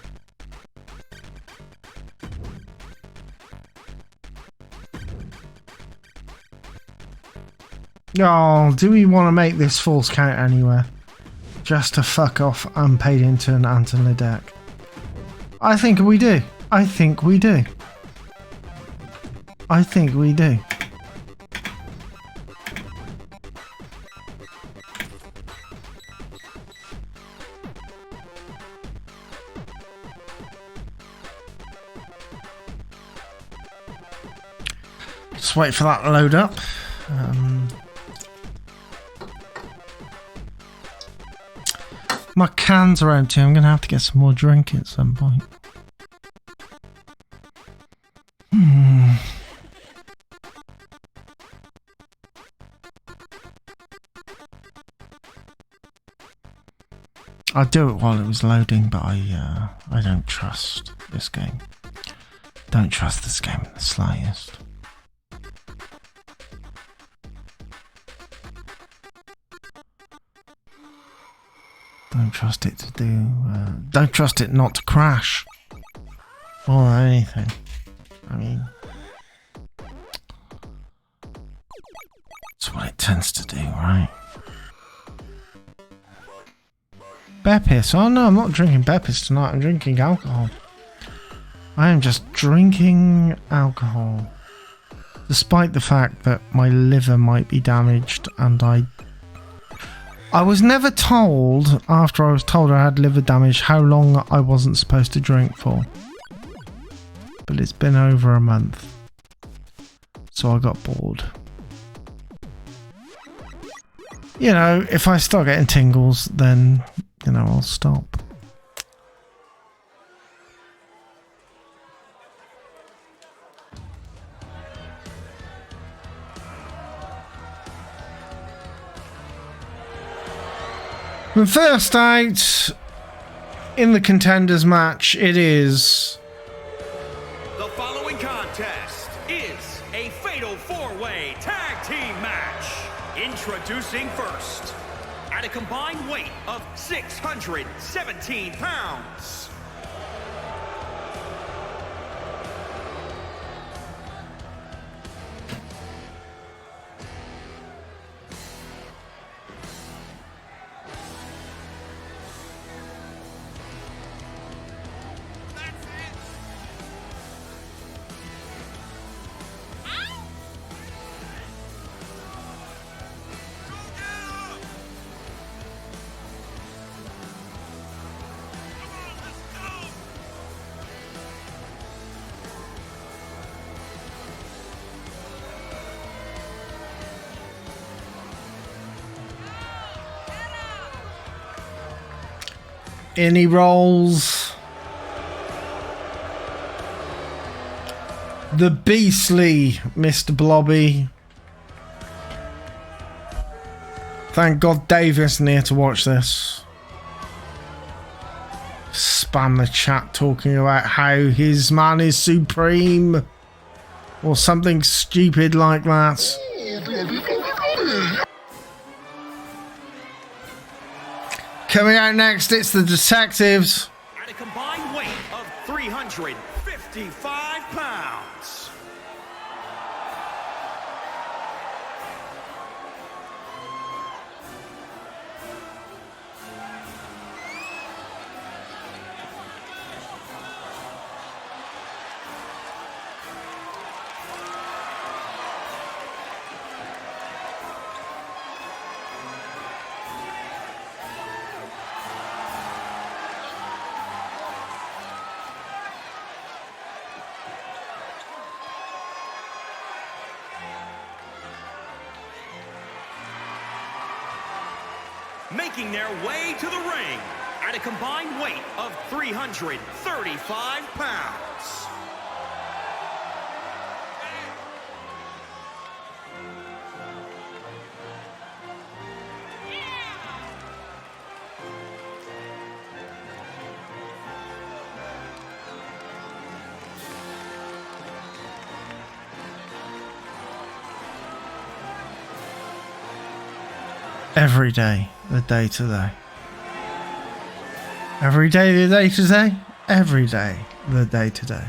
Oh, do we want to make this false count anywhere? Just to fuck off unpaid intern Anton Ledeck? I think we do. I think we do. I think we do. Just wait for that to load up. My cans are empty. I'm going to have to get some more drink at some point. I'd do it while it was loading, but I don't trust this game. Don't trust this game in the slightest. Don't trust it to do. Don't trust it not to crash or anything. I mean, that's what it tends to do, right? Bear piss. Oh no, I'm not drinking bear piss tonight. I'm drinking alcohol. I am just drinking alcohol, despite the fact that my liver might be damaged, and I was never told, after I was told I had liver damage, how long I wasn't supposed to drink for. But it's been over a month. So I got bored. You know, if I start getting tingles, then, you know, I'll stop. The first out in the contenders match, it is... The following contest is a fatal 4-way tag team match. Introducing first, at a combined weight of 617 pounds. In he rolls. The beastly Mr. Blobby. Thank God Dave isn't here to watch this. Spam the chat talking about how his man is supreme. Or something stupid like that. Coming out next, it's the Detectives. At a combined weight of 355 pounds. Making their way to the ring at a combined weight of 335 pounds. Every day, the day to day. Every day, the day to day. Every day, the day to day.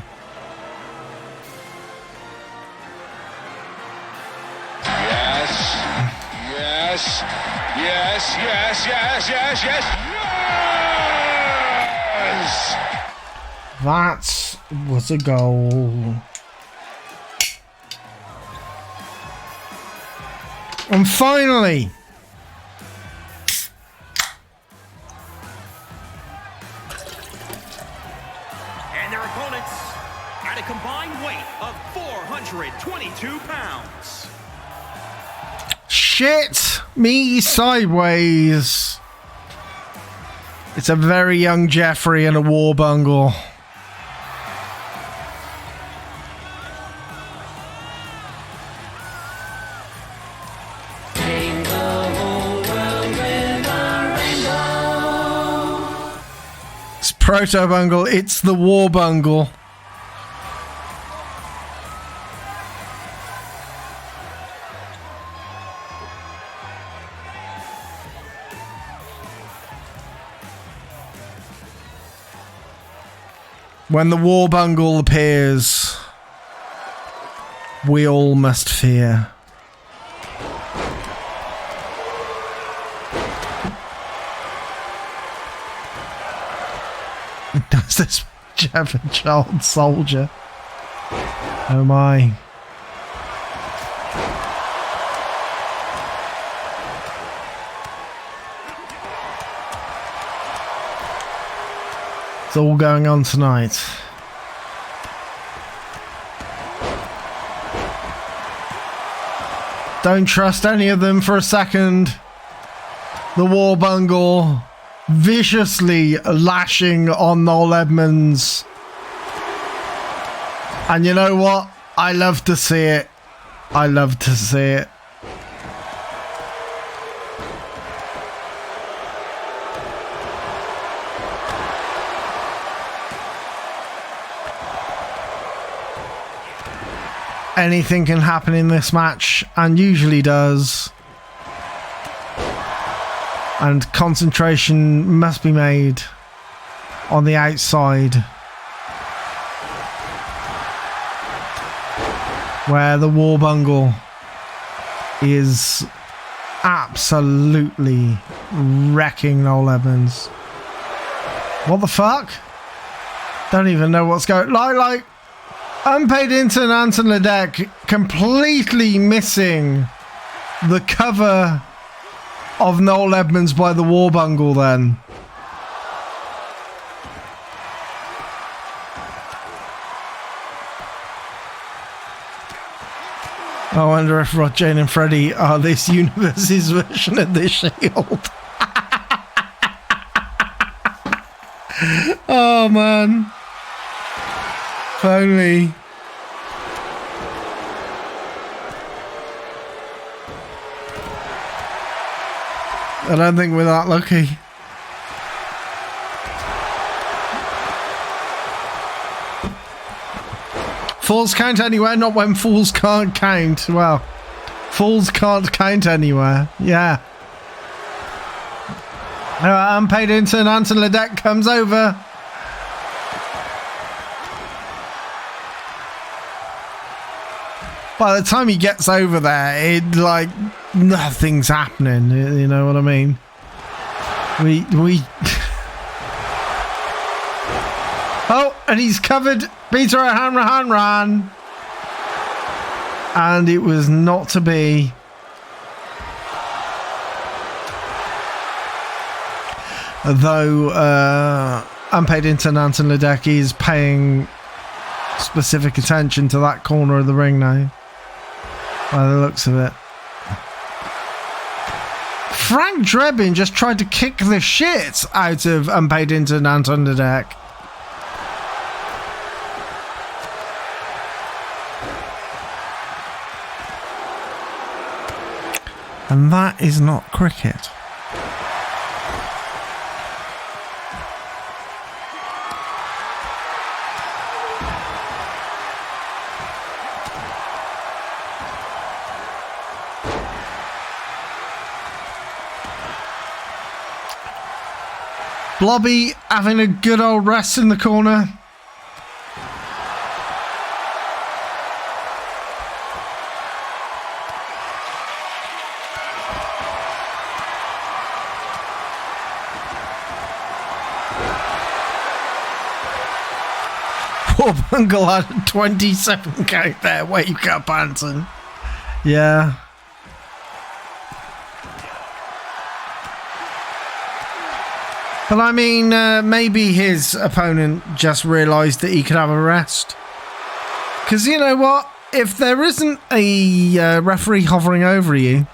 Yes. Yes. Yes. Yes. Yes. Yes. Yes. Yes. That was a goal. And finally, at a combined weight of 422 pounds. shit me sideways. It's a very young Jeffrey and a war bungle. It's Proto Bungle, it's the war bungle. When the war bungle appears, we all must fear. Does this German child soldier? Oh my. It's all going on tonight. Don't trust any of them for a second. The war bungle viciously lashing on Noel Edmonds. And you know what? I love to see it. I love to see it. Anything can happen in this match, and usually does. And concentration must be made on the outside, where the war bungle is absolutely wrecking Noel Edmonds. What the fuck? Don't even know what's going on. Like unpaid intern Anton Ledeck completely missing the cover of Noel Edmonds by the war bungle then. I wonder if Rod, Jane and Freddie are this universe's version of the Shield. Oh, man. If only. I don't think we're that lucky. Fools count anywhere, not when fools can't count. Well, fools can't count anywhere. Yeah. Unpaid intern Anton Ledeck comes over. By the time he gets over there, it like nothing's happening. You know what I mean? We. Oh, and he's covered Peter O'Hanrahan. And it was not to be. Though unpaid intern Anton Ledeck is paying specific attention to that corner of the ring now. By the looks of it. Frank Drebin just tried to kick the shit out of unpaid intern Anton Ledeck. And that is not cricket. Blobby having a good old rest in the corner. Poor Bungle had a 27 count there. Wake up, Anton. Yeah. But I mean, maybe his opponent just realised that he could have a rest. Because you know what? If there isn't a referee hovering over you,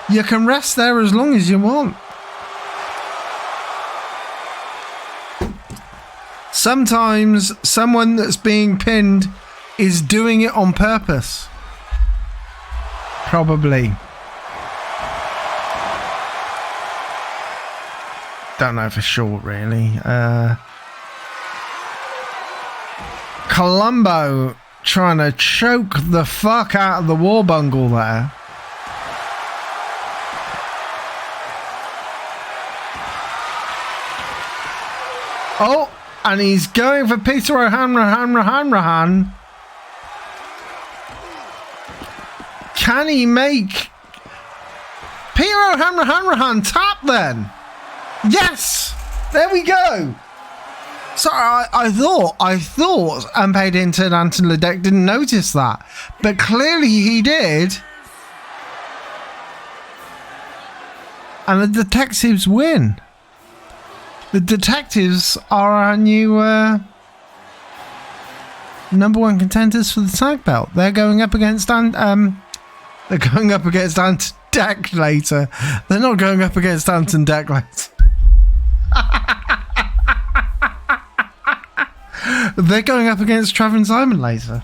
you can rest there as long as you want. Sometimes someone that's being pinned is doing it on purpose. Probably. Don't know for sure, really. Columbo trying to choke the fuck out of the Warbungle there. Oh, and he's going for Peter O'Hanrahan. Can he make Peter O'Hanrahan tap then? Yes! There we go! Sorry, I thought unpaid intern Anton Ledeck didn't notice that. But clearly he did. And the detectives win. The detectives are our new number one contenders for the tag belt. They're going up against Ant Deck later. They're not going up against Anton Deck later. They're going up against Trevor and Simon later.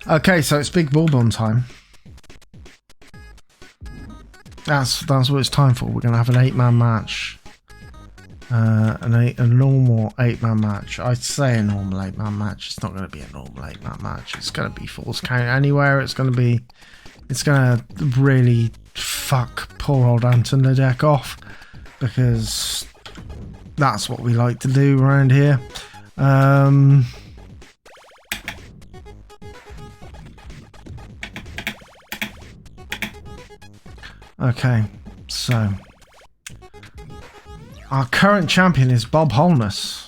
Okay, so it's Big Bourbon time. That's what it's time for. We're going to have an 8-man match. A normal 8-man match. I'd say a normal 8-man match. It's not going to be a normal 8-man match. It's going to be Falls Count Anywhere. It's going to really fuck poor old Anton Ledeck off, because that's what we like to do around here. Okay, so our current champion is Bob Holness.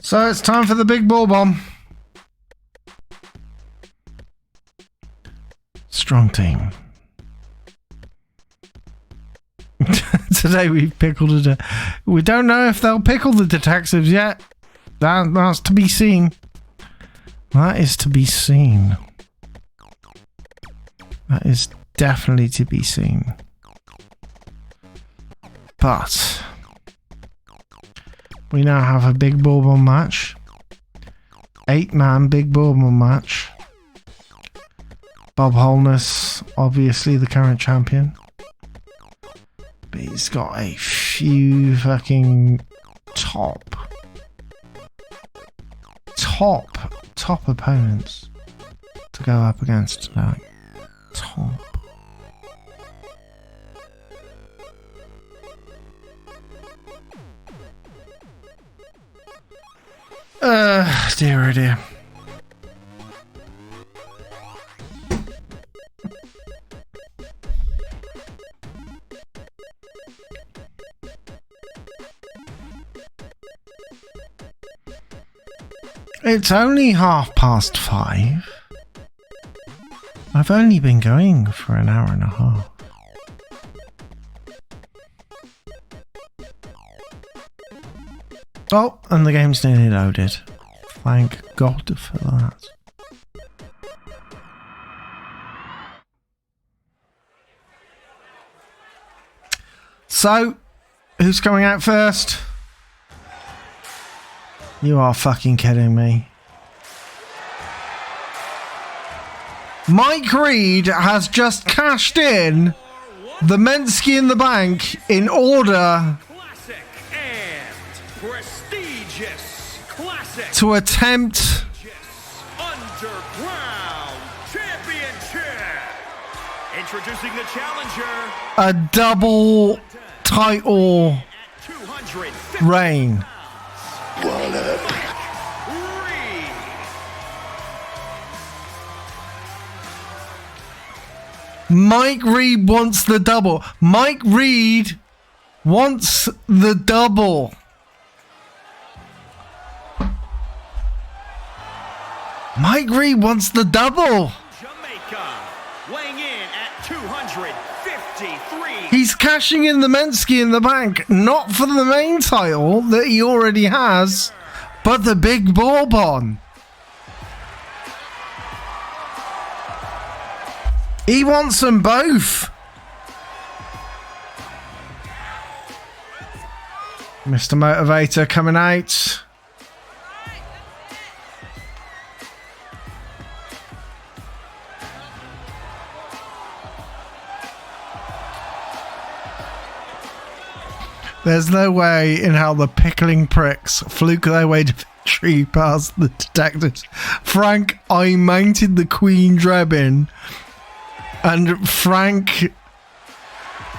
So it's time for the big ball bomb. Strong team. Today we've pickled it. We don't know if they'll pickle the detectives yet. That's to be seen. That is to be seen. That is definitely to be seen. But we now have a big ball bomb match. 8-man big ball bomb match. Bob Holness, obviously the current champion. But he's got a few fucking top opponents to go up against tonight. Top. Dear oh dear. It's only 5:30. I've only been going for an hour and a half. Oh, and the game's nearly loaded. Thank God for that. So, who's coming out first? You are fucking kidding me. Mike Reed has just cashed in the Mentuss in the bank in order to attempt Underground Championship. Introducing the challenger, a double title reign. Mike Reed wants the double. Mike Reed wants the double. Mike Reed wants the double. Jamaica, weighing in at 253. He's cashing in the Mentuss in the bank, not for the main title that he already has, but the big bourbon. He wants them both. Mr. Motivator coming out. There's no way in hell the pickling pricks fluke their way to victory past the detectives. Frank, I mounted the Queen Drebin. And Frank...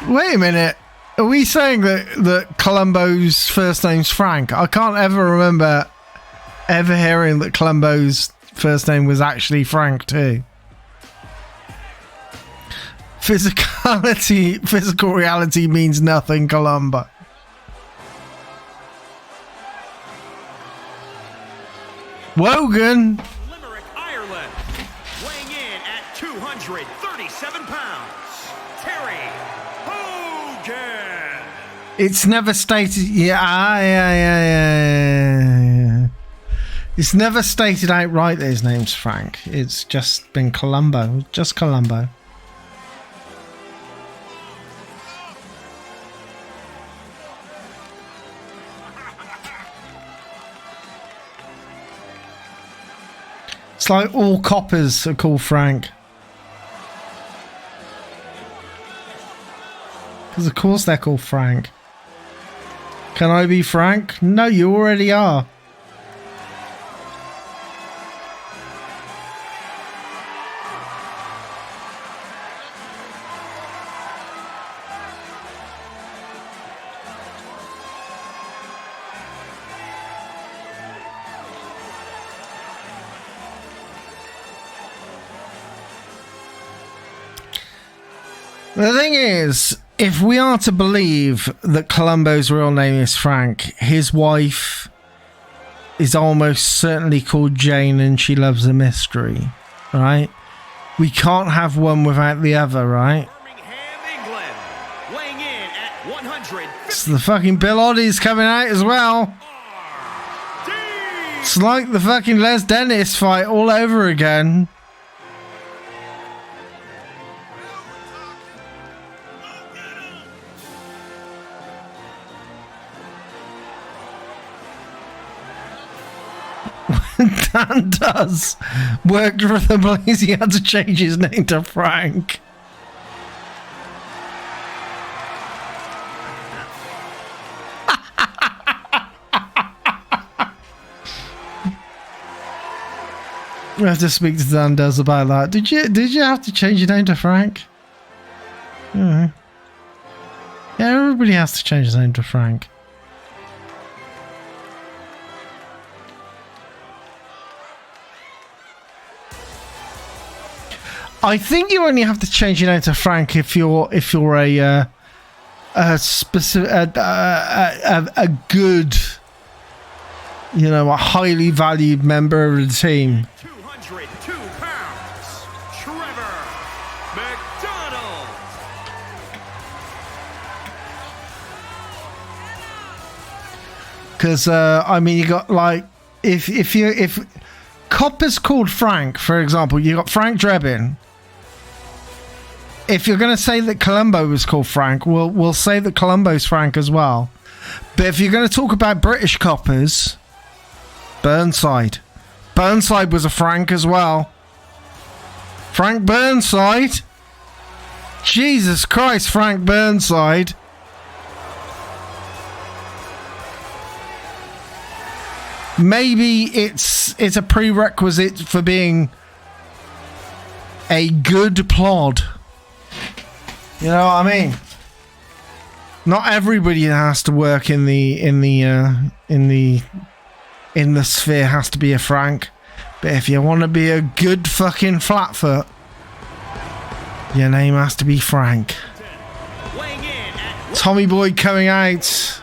Wait a minute. Are we saying that Columbo's first name's Frank? I can't ever remember ever hearing that Columbo's first name was actually Frank too. Physical reality means nothing, Columbo. Wogan. Limerick, Ireland, weighing in at 237 pounds, Terry Hogan. It's never stated. Yeah. It's never stated outright that his name's Frank. It's just been Columbo. Just Columbo. It's like all coppers are called Frank. Because of course they're called Frank. Can I be Frank? No, you already are. The thing is, if we are to believe that Columbo's real name is Frank, his wife is almost certainly called Jane and she loves a mystery, right? We can't have one without the other, right? Birmingham, England, weighing in at 150. So the fucking Bill Oddie's coming out as well. It's like the fucking Les Dennis fight all over again. Dan does worked for the police. He had to change his name to Frank. We have to speak to Dan Does about that. Did you have to change your name to Frank? Yeah, everybody has to change his name to Frank. I think you only have to change your name to Frank if you're a specific a good, you know, a highly valued member of the team. 202 pounds, Trevor McDonald. Because I mean, you got like if Copper's called Frank, for example, you got Frank Drebin. If you're going to say that Columbo was called Frank, we'll say that Columbo's Frank as well. But if you're going to talk about British coppers, Burnside. Burnside was a Frank as well. Frank Burnside. Jesus Christ, Frank Burnside. Maybe it's a prerequisite for being a good plod. You know what I mean? Not everybody that has to work in the sphere has to be a Frank. But if you want to be a good fucking flatfoot, your name has to be Frank. Tommy Boyd coming out.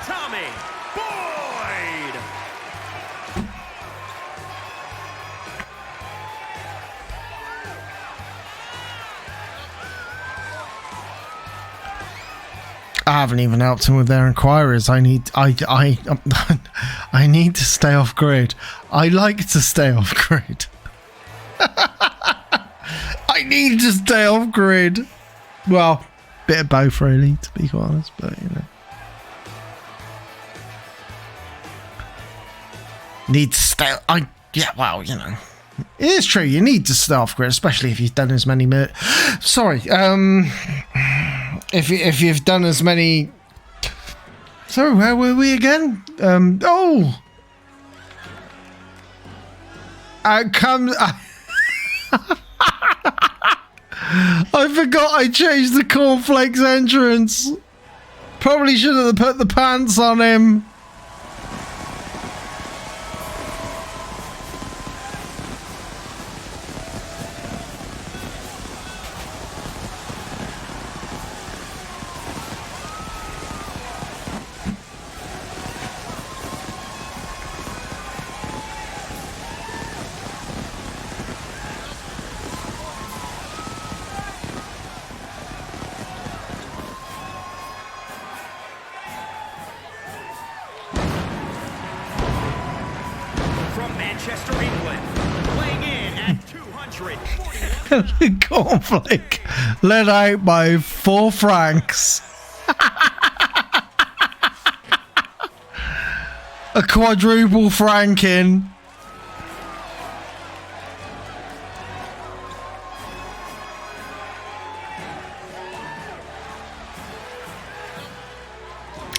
Tommy Boyd. I haven't even helped them with their inquiries. I need need to stay off grid. I like to stay off grid. I need to stay off grid. Well, bit of both really, to be quite honest, but you know. Need to stay. Yeah, well, you know. It is true, you need to stay off grid, especially if you've done as many if you've done as many. Sorry, where were we again? Outcomes. I forgot I changed the cornflakes entrance. Probably should have put the pants on him. Cornflake led out by 4 francs. A quadruple franking.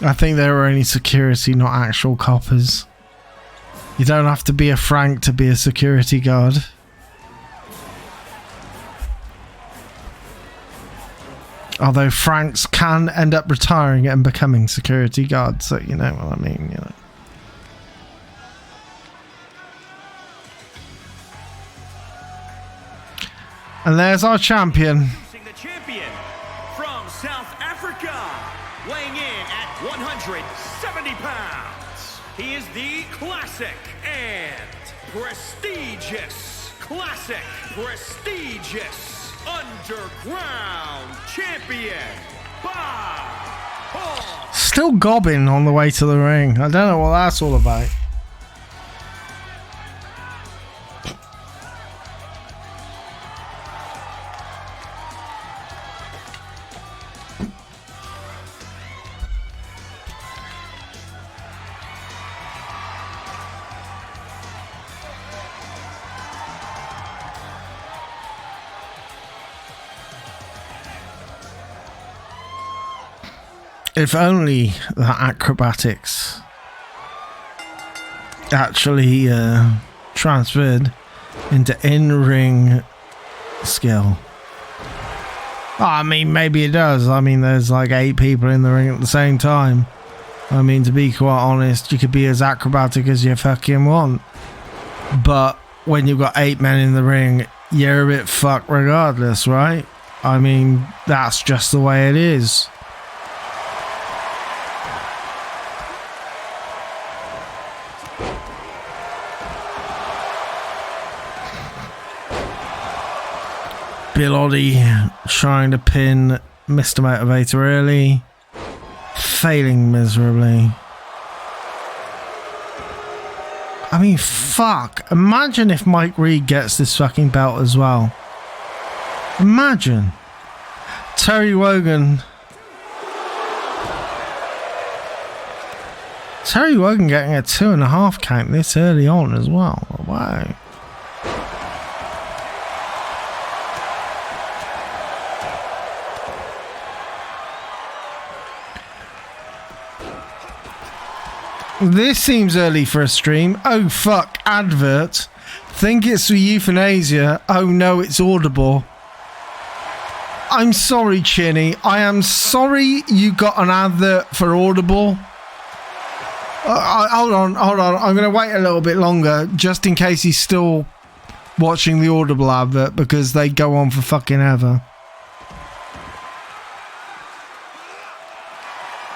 I think they were only security, not actual coppers. You don't have to be a frank to be a security guard. Although Franks can end up retiring and becoming security guards, so you know what I mean, you know. And there's our champion. The champion from South Africa, weighing in at 170 pounds, He is the classic and prestigious, underground champion, Bob Hall. Still gobbing on the way to the ring. I don't know what that's all about. If only the acrobatics actually transferred into in-ring skill. Oh, I mean, maybe it does. I mean, there's like 8 people in the ring at the same time. I mean, to be quite honest, you could be as acrobatic as you fucking want. But when you've got 8 men in the ring, you're a bit fucked regardless, right? I mean, that's just the way it is. Bill Oddie trying to pin Mr. Motivator early, failing miserably. I mean, fuck. Imagine if Mike Reed gets this fucking belt as well. Imagine. Terry Wogan. Terry Wogan getting a 2.5 count this early on as well. Wow. This seems early for a stream. Oh fuck, advert. Think it's for euthanasia. Oh no, it's Audible. I'm sorry, Chinny. I am sorry you got an advert for Audible. Hold on. I'm going to wait a little bit longer just in case he's still watching the Audible advert because they go on for fucking ever.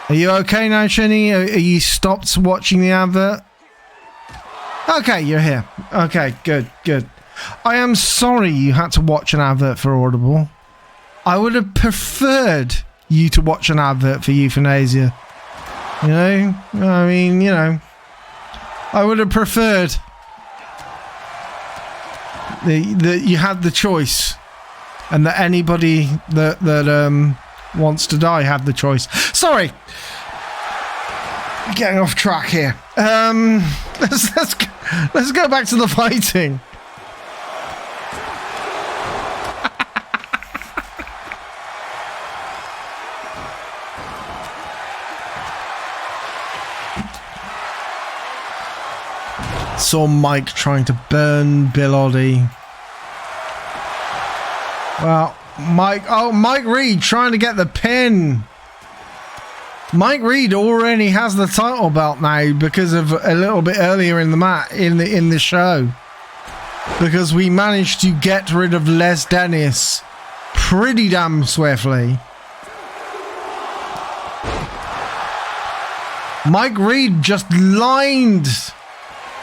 Are you okay now, Chinny? Are you stopped watching the advert? Okay, you're here. Okay, good. I am sorry you had to watch an advert for Audible. I would have preferred you to watch an advert for euthanasia. You know? I mean, you know. I would have preferred that you had the choice and that anybody that wants to die had the choice. Sorry. Getting off track here. Let's go back to the fighting. Saw Mike trying to burn Bill Oddie. Well, Mike Reed trying to get the pin. Mike Reed already has the title belt now because of a little bit earlier in the show. Because we managed to get rid of Les Dennis pretty damn swiftly. Mike Reed just lined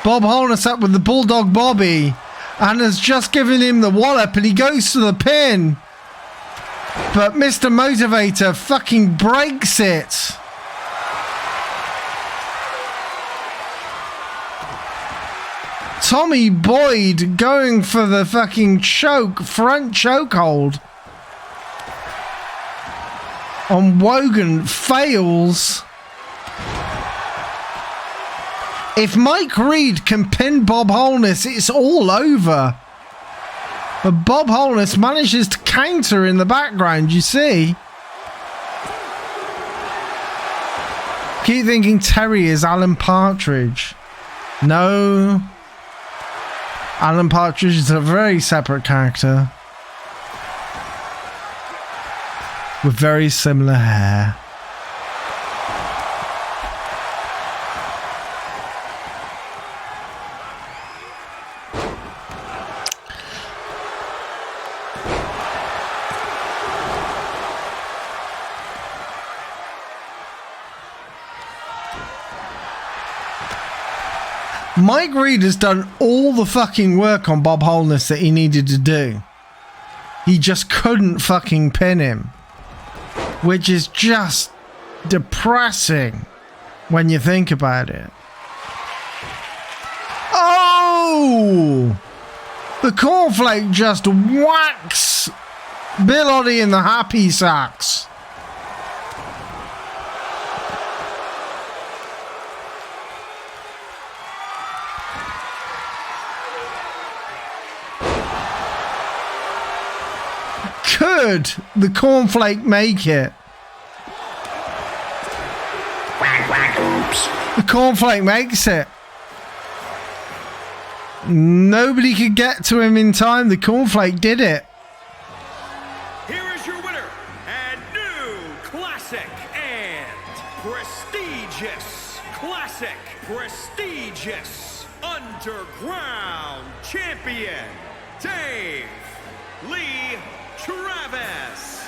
Bob Holness up with the Bulldog Bobby and has just given him the wallop and he goes to the pin. But Mr. Motivator fucking breaks it. Tommy Boyd going for the fucking front chokehold on Wogan fails. If Mike Reed can pin Bob Holness, it's all over. But Bob Holness manages to counter in the background, you see. Keep thinking Terry is Alan Partridge. No. Alan Partridge is a very separate character. With very similar hair. Mike Reed has done all the fucking work on Bob Holness that he needed to do. He just couldn't fucking pin him. Which is just depressing when you think about it. Oh! The cornflake just whacks Bill Oddie in the happy sacks. Could the cornflake make it? Oops. The cornflake makes it. Nobody could get to him in time. The cornflake did it. Here is your winner, and new classic prestigious underground champion, Dave Lee Travis.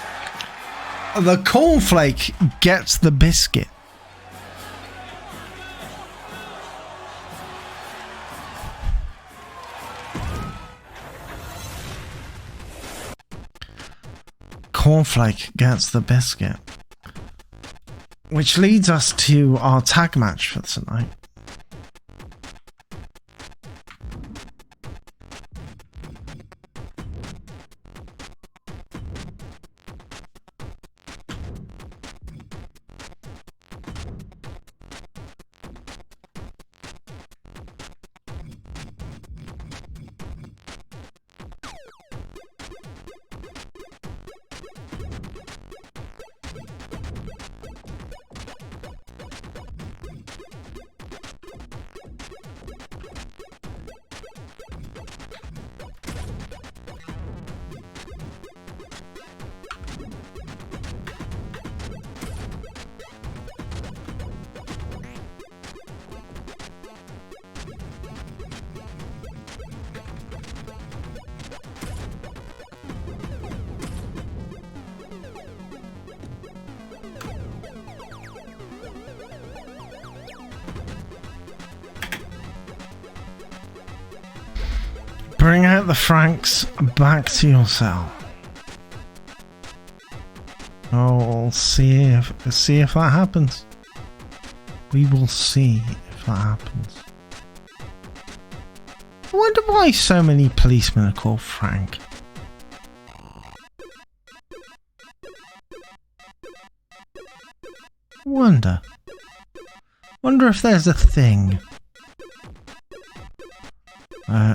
The cornflake gets the biscuit. Cornflake gets the biscuit. Which leads us to our tag match for tonight. Bring out the Franks back to your cell. Oh, we'll see if that happens. We will see if that happens. I wonder why so many policemen are called Frank. Wonder if there's a thing.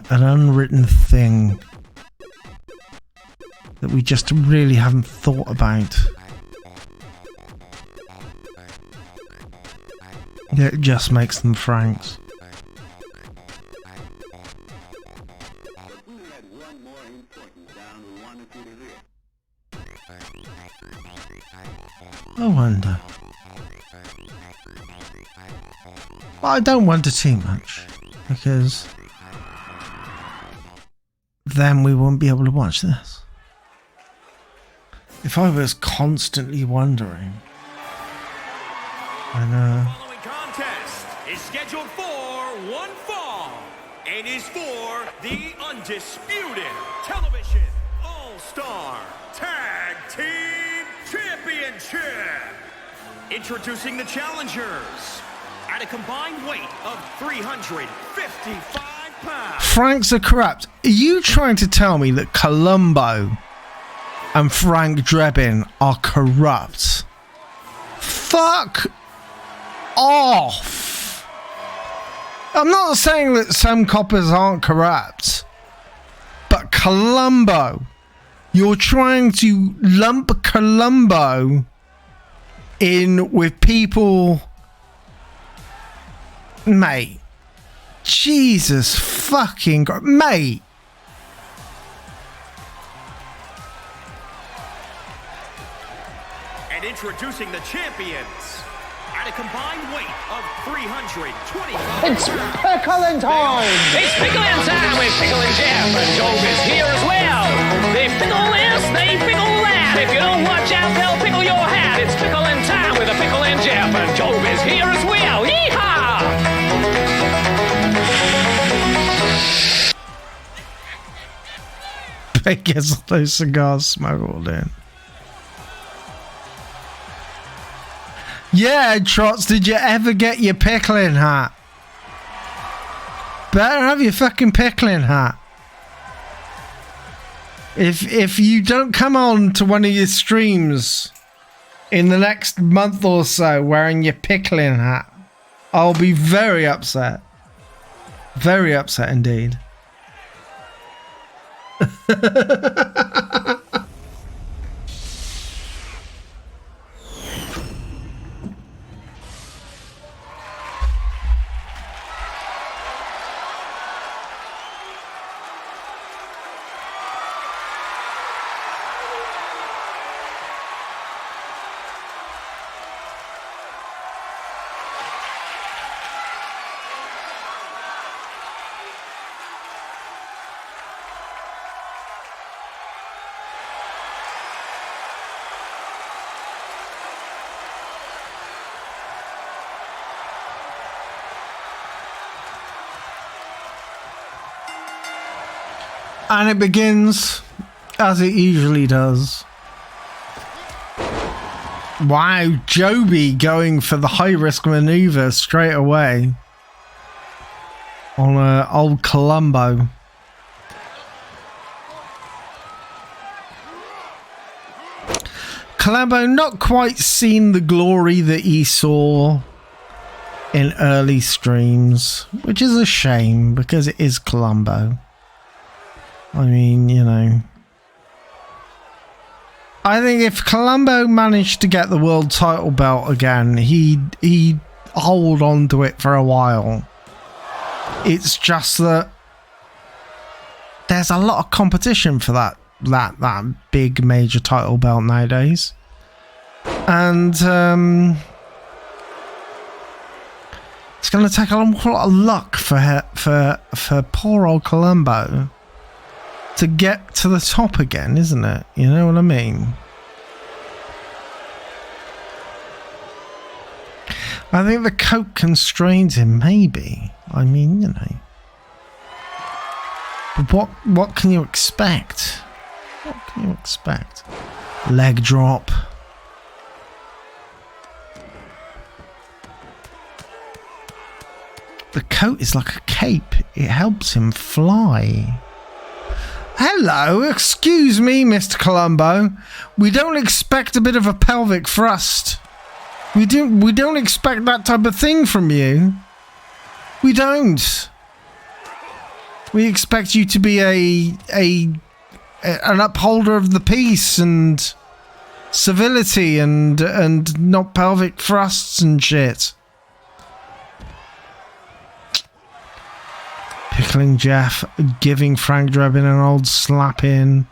An unwritten thing that we just really haven't thought about. It just makes them Franks. I wonder. Well, I don't wonder too much, because then we won't be able to watch this. If I was constantly wondering, then The following contest is scheduled for one fall and is for the undisputed television All-Star Tag Team Championship. Introducing the challengers at a combined weight of 355 pounds. Franks are corrupt. Are you trying to tell me that Columbo and Frank Drebin are corrupt? Fuck off. I'm not saying that some coppers aren't corrupt, but Columbo, you're trying to lump Columbo in with people, mate. Jesus fucking God, mate. And introducing the champions at a combined weight of 325. It's pickling time! It's pickling time with Pickle and Jeff, and Job is here as well. They pickle this, they pickle that. If you don't watch out, they'll pickle your hat. It's pickling time with a Pickle and Jeff, and Job is here as well. Yeehaw! He gets all those cigars smuggled in. Yeah, Trots, did you ever get your pickling hat? Better have your fucking pickling hat. If you don't come on to one of your streams in the next month or so wearing your pickling hat, I'll be very upset. Very upset indeed. And it begins as it usually does. Wow, Joby going for the high risk maneuver straight away on old Colombo. Colombo not quite seen the glory that he saw in early streams, which is a shame because it is Colombo. I mean, you know, I think if Colombo managed to get the world title belt again, he'd hold on to it for a while. It's just that there's a lot of competition for that big major title belt nowadays, and it's going to take an awful lot of luck for poor old Colombo to get to the top again, isn't it? You know what I mean? I think the coke constrains him, maybe. I mean, you know. But what can you expect? What can you expect? Leg drop. The coat is like a cape. It helps him fly. Hello, excuse me, Mr. Colombo. We don't expect a bit of a pelvic thrust. We don't expect that type of thing from you. We don't. We expect you to be an upholder of the peace and civility and not pelvic thrusts and shit. Pickling Jeff, giving Frank Drebin an old slap in.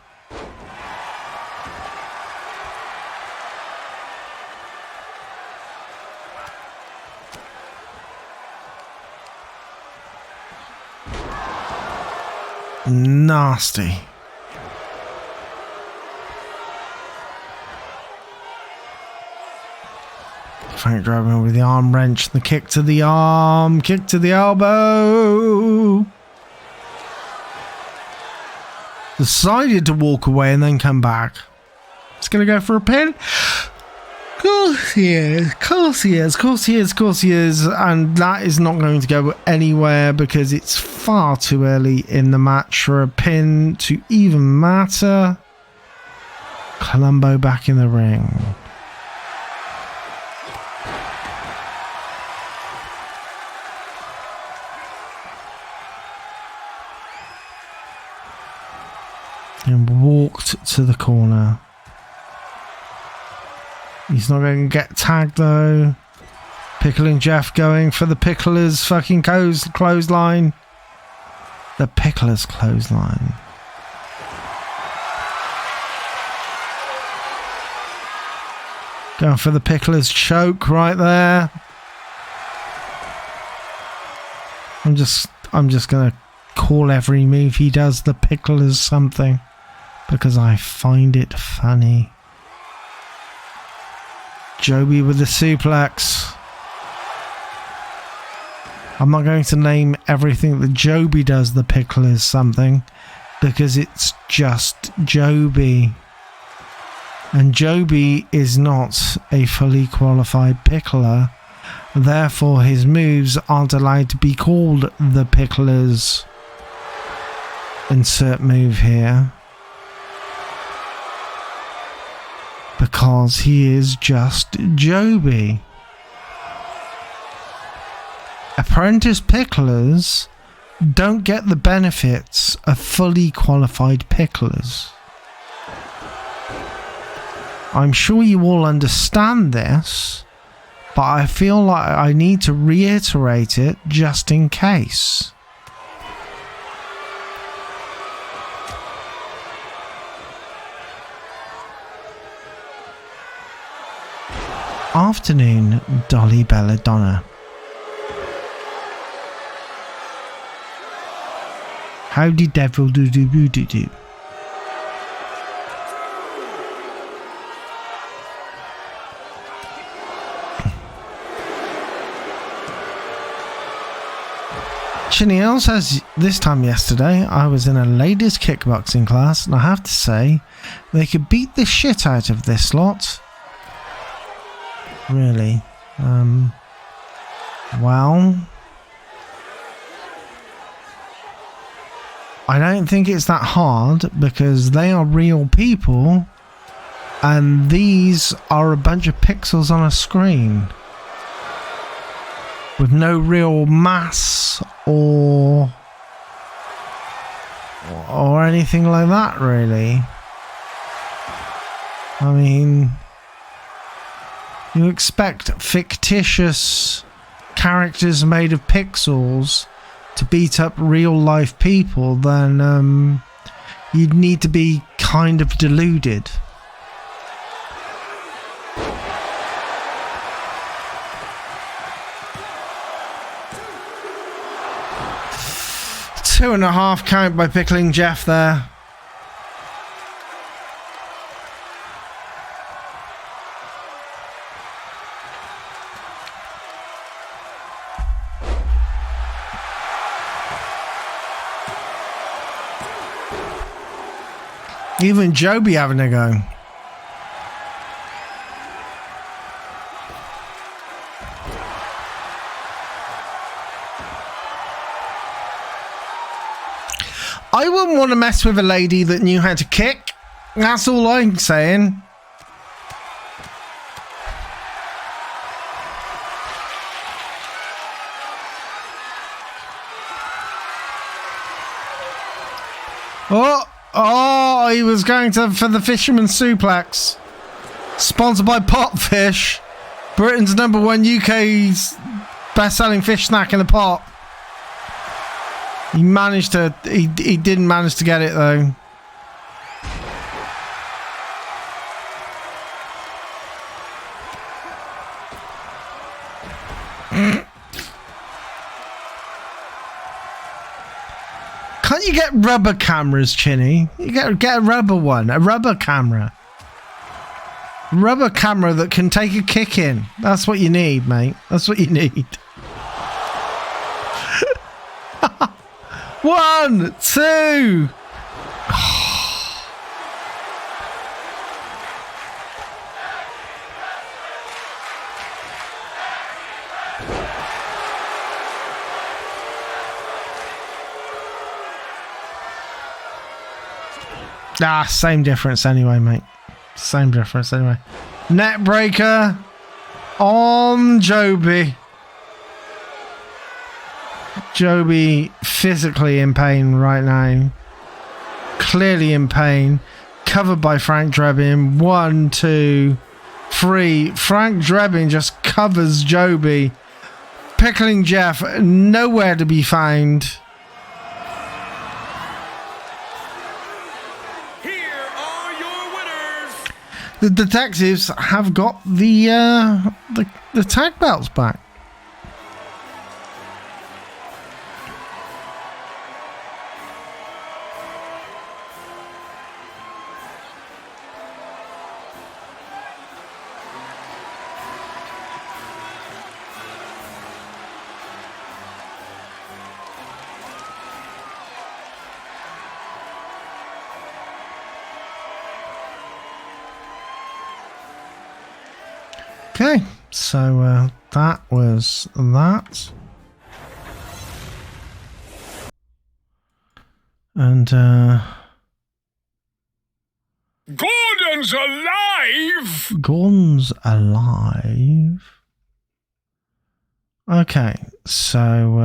Nasty. Frank Drebin with the arm wrench, the kick to the arm, kick to the elbow. Decided to walk away and then come back. It's going to go for a pin. Of course he is. Of course he is. Of course he is. Of course he is. And that is not going to go anywhere because it's far too early in the match for a pin to even matter. Colombo back in the ring. And walked to the corner. He's not going to get tagged though. Pickling Jeff going for the Pickler's fucking clothesline. The Pickler's clothesline. Going for the Pickler's choke right there. I'm just going to call every move he does the Pickler's something. Because I find it funny. Joby with the suplex. I'm not going to name everything that Joby does the Pickler's something. because it's just Joby. And Joby is not a fully qualified pickler. Therefore, his moves aren't allowed to be called the picklers. Insert move here. Because he is just Joby. Apprentice picklers don't get the benefits of fully qualified picklers. I'm sure you all understand this, but I feel like I need to reiterate it just in case. Afternoon, Dolly Belladonna. Howdy devil do do do do do. Chenille says, this time yesterday I was in a ladies kickboxing class and I have to say they could beat the shit out of this lot. Really? Well, I don't think it's that hard because they are real people and these are a bunch of pixels on a screen with no real mass or anything like that, really. I mean, you expect fictitious characters made of pixels to beat up real life people, then you'd need to be kind of deluded. Two and a half count by Pickling Jeff there. Even Joby having a go. I wouldn't want to mess with a lady that knew how to kick. That's all I'm saying. Oh, he was going for the fisherman suplex. Sponsored by Potfish, Britain's #1 UK's best-selling fish snack in a pot. He managed to. He didn't manage to get it though. Can't you get rubber cameras, Chinny? You get a rubber one, a rubber camera. Rubber camera that can take a kick in. That's what you need, mate. That's what you need. 1, 2. Same difference anyway, mate. Same difference anyway. Net breaker on Joby. Joby physically in pain right now. Clearly in pain. Covered by Frank Drebin. 1, 2, 3. Frank Drebin just covers Joby. Pickling Jeff nowhere to be found. The detectives have got the tag belts back. Okay, so that was that. And Gordon's alive! Gordon's alive. Okay, so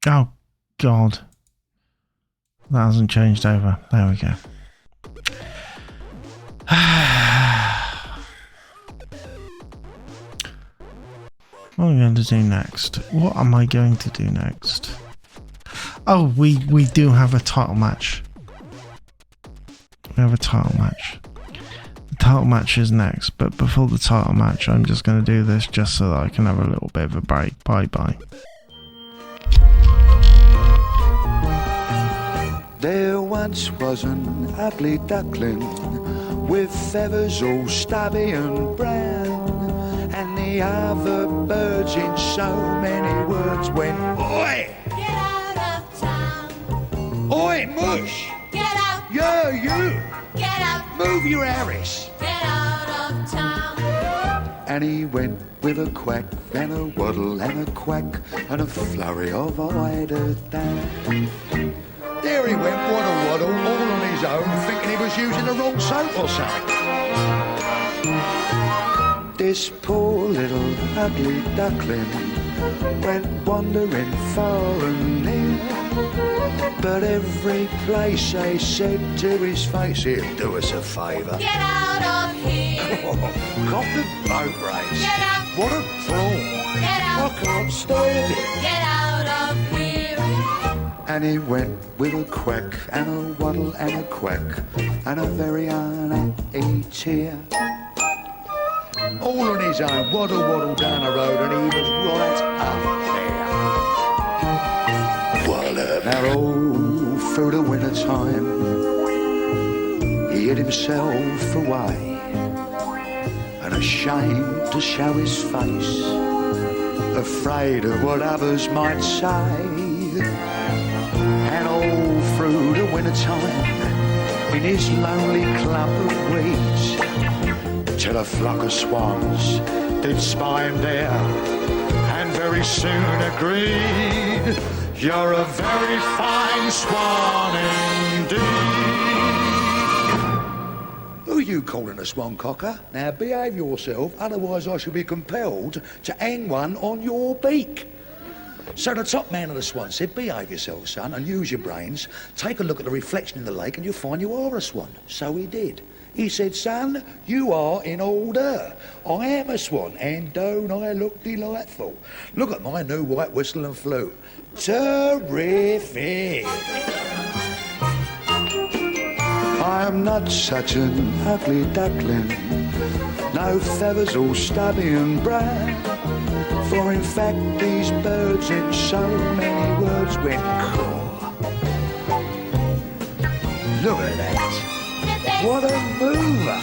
oh God, that hasn't changed over. There we go. What am I going to do next? What am I going to do next? Oh, we do have a title match. We have a title match. The title match is next, but before the title match, I'm just going to do this just so that I can have a little bit of a break. Bye-bye. There once was an ugly duckling with feathers all stubby and brown, and the other birds in so many words went, "Oi! Get out of town! Oi, mush! Get out! Yo, you! Get out! Move your Harris!" Get out of town! And he went with a quack and a waddle and a quack and a flurry of eider down. There he went, waddle, all on his own, thinking he was using the wrong soap or something. This poor little ugly duckling went wandering far and near, but every place they said to his face, "Here, do us a favour. Get out of here! Cop the boat race. Get out! What a fraud. Get out! I can't stand it." Get out of here! And he went with a quack and a waddle and a quack and a very unhappy tear. All on his own, waddle down the road, and he was right up there. Well, now all through the winter time, he hid himself away, and ashamed to show his face, afraid of what others might say. And all through the winter time, in his lonely clump of weeds, till a flock of swans did spy him there, and very soon agreed, "You're a very fine swan indeed." Who are you calling a swan cocker? Now behave yourself, otherwise I shall be compelled to hang one on your beak. So the top man of the swan said, "Behave yourself, son, and use your brains. Take a look at the reflection in the lake and you'll find you are a swan." So he did. He said, "Son, you are in order. I am a swan, and don't I look delightful? Look at my new white whistle and flute. Terrific. I am not such an ugly duckling, no feathers all stubby and brown. For in fact these birds in so many words went caw." Look at that. What a mover.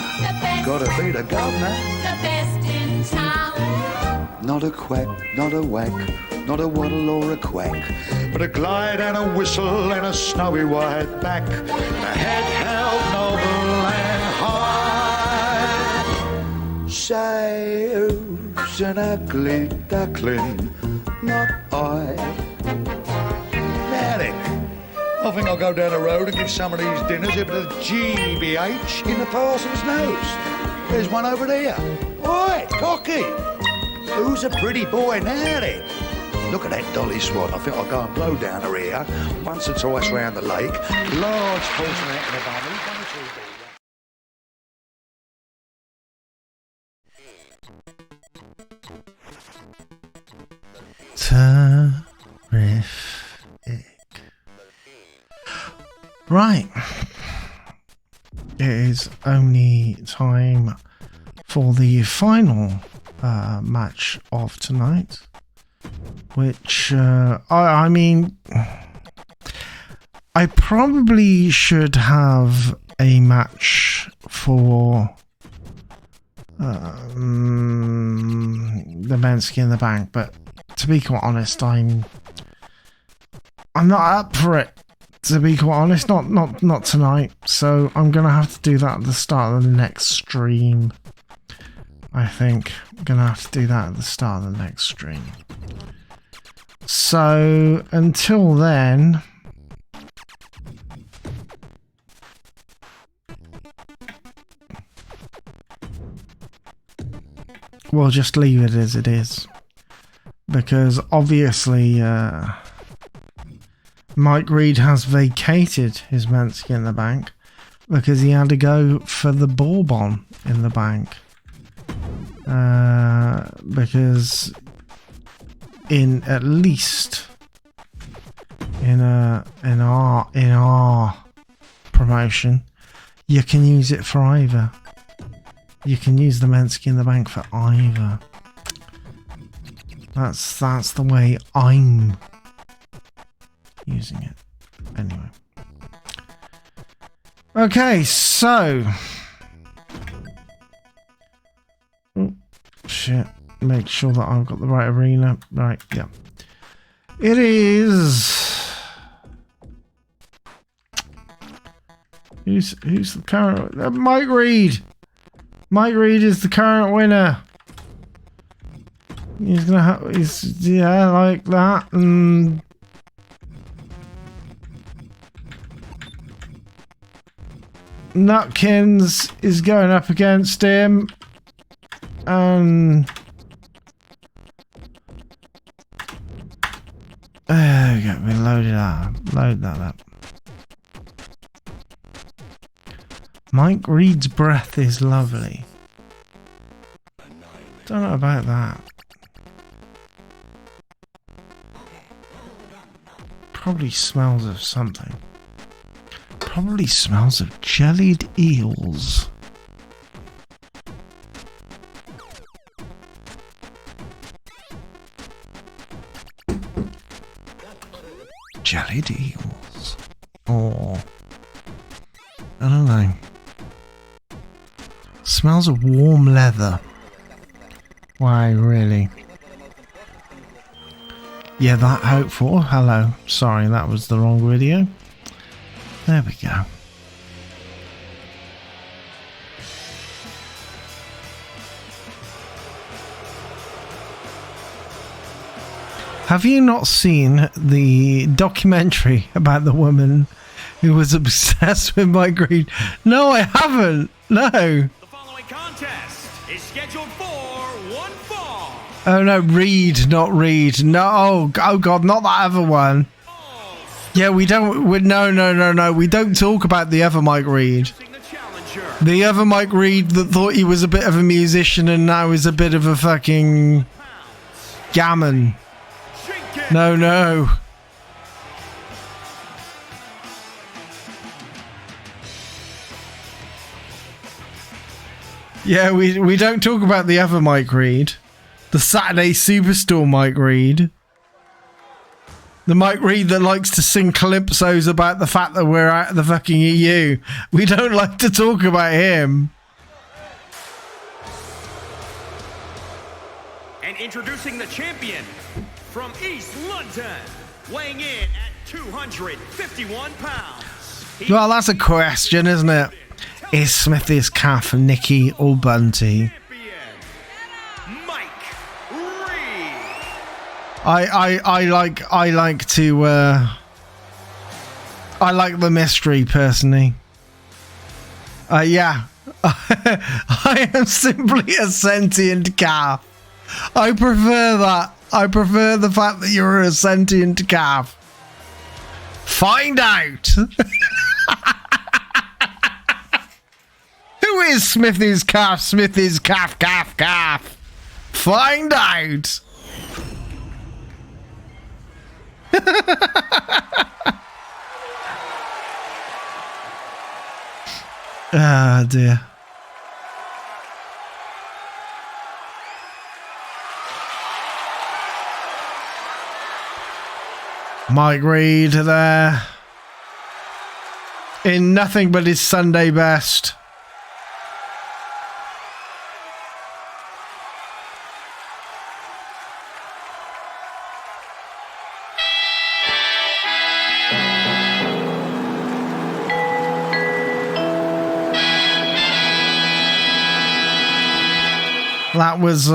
Gotta be the governor. The best in town! Not a quack, not a whack, not a waddle or a quack, but a glide and a whistle and a snowy white back. The head held noble and high. Say who's an ugly duckling? Not I. Now then, I think I'll go down the road and give some of these dinners a bit of GBH in the parson's nose. There's one over there. Oi, cocky! Who's a pretty boy now then? Look at that dolly swan. I think I'll go and blow down her ear once or twice round the lake. Large portion out in the bunny. One or two Terrific. Right. It is only time for the final match of tonight, which I mean, I probably should have a match for the men's Skin in the Bank, but to be quite honest, I'm not up for it To be quite honest, not tonight. So I'm gonna have to do that at the start of the next stream. I think I'm gonna have to do that at the start of the next stream. So until then, we'll just leave it as it is, because obviously Mike Reed has vacated his Mentuss in the bank because he had to go for the Bourbon in the bank. Because in at least in our promotion, you can use it for either. You can use the Mentuss in the bank for either. That's the way I'm using it. Anyway. Okay, so shit. Make sure that I've got the right arena. Right, yeah. It is. Who's the current? Mike Reed. Mike Reed is the current winner. He's gonna have. Yeah, like that. And Nutkins is going up against him. And there we go. We loaded up. Load that up. Mike Reed's breath is lovely. Don't know about that. Probably smells of something. Probably smells of jellied eels. Jellied eels. Or I don't know. Smells of warm leather. Why, really? Yeah, that hopeful. Hello. Sorry, that was the wrong video. There we go. Have you not seen the documentary about the woman who was obsessed with Mike Reed? No, I haven't. No. The following contest is scheduled for one fall. Oh no, Reed, not Reed. No, oh god, not that other one. Yeah, we don't. No. We don't talk about the other Mike Reed. The other Mike Reed that thought he was a bit of a musician and now is a bit of a fucking gammon. No. Yeah, we don't talk about the other Mike Reed. The Saturday Superstore Mike Reed. The Mike Reed that likes to sing calypsos about the fact that we're out of the fucking EU. We don't like to talk about him. And introducing the champion from East London, weighing in at 251 pounds. Well, that's a question, isn't it? Is Smithy's calf Nicky or Bunty? I like the mystery personally. Yeah. I am simply a sentient calf. I prefer that. I prefer the fact that you're a sentient calf. Find out. Who is Smithy's calf? Smithy's calf. Find out. Ah, dear. Mike Reed there. In nothing but his Sunday best. That was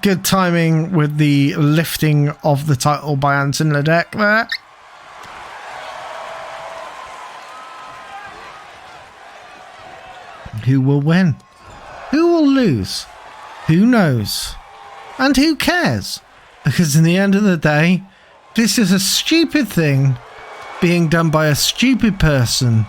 good timing with the lifting of the title by Anton Ledek there. Who will win? Who will lose? Who knows? And who cares? Because in the end of the day, this is a stupid thing being done by a stupid person.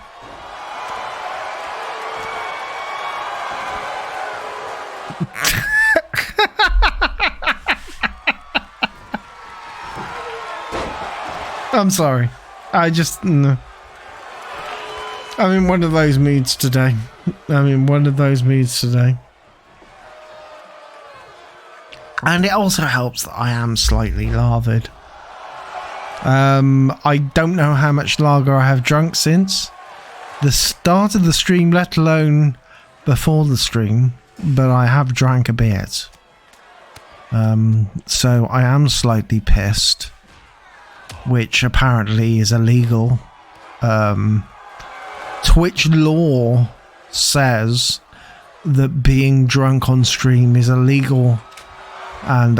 I'm sorry. I'm in one of those moods today. And it also helps that I am slightly lathered. I don't know how much lager I have drunk since the start of the stream, let alone before the stream, but I have drank a bit. So I am slightly pissed, which apparently is illegal. Twitch law says that being drunk on stream is illegal and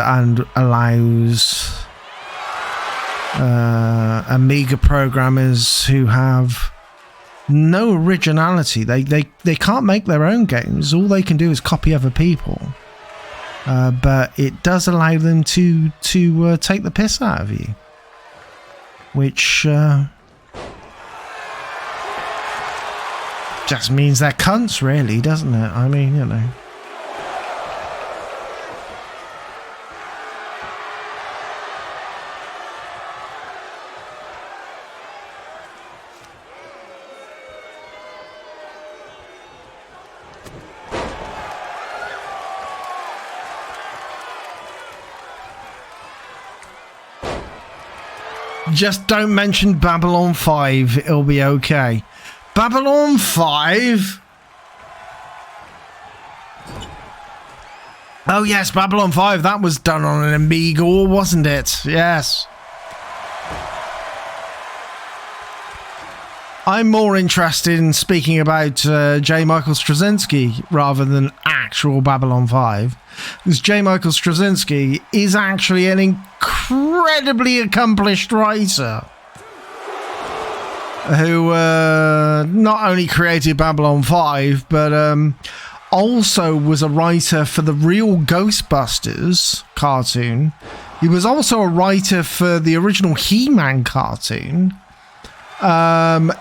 allows Amiga programmers who have no originality. They can't make their own games. All they can do is copy other people. But it does allow them to take the piss out of you, which just means they're cunts, really, doesn't it? I mean, you know. Just don't mention Babylon 5, it'll be okay. Babylon 5? Oh yes, Babylon 5, that was done on an Amiga, wasn't it? Yes. I'm more interested in speaking about J. Michael Straczynski rather than actual Babylon 5. Because J. Michael Straczynski is actually an incredibly accomplished writer who not only created Babylon 5, but also was a writer for the real Ghostbusters cartoon. He was also a writer for the original He-Man cartoon.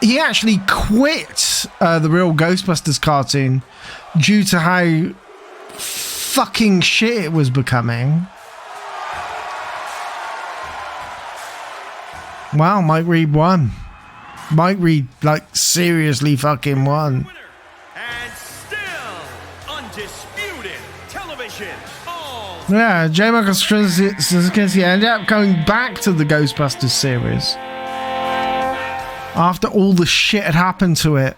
He actually quit the real Ghostbusters cartoon due to how fucking shit it was becoming. Wow, Mike Reed won. Mike Reed, like, seriously fucking won. And still undisputed television. Yeah, J. Michael Straczynski ended up going back to the Ghostbusters series after all the shit had happened to it,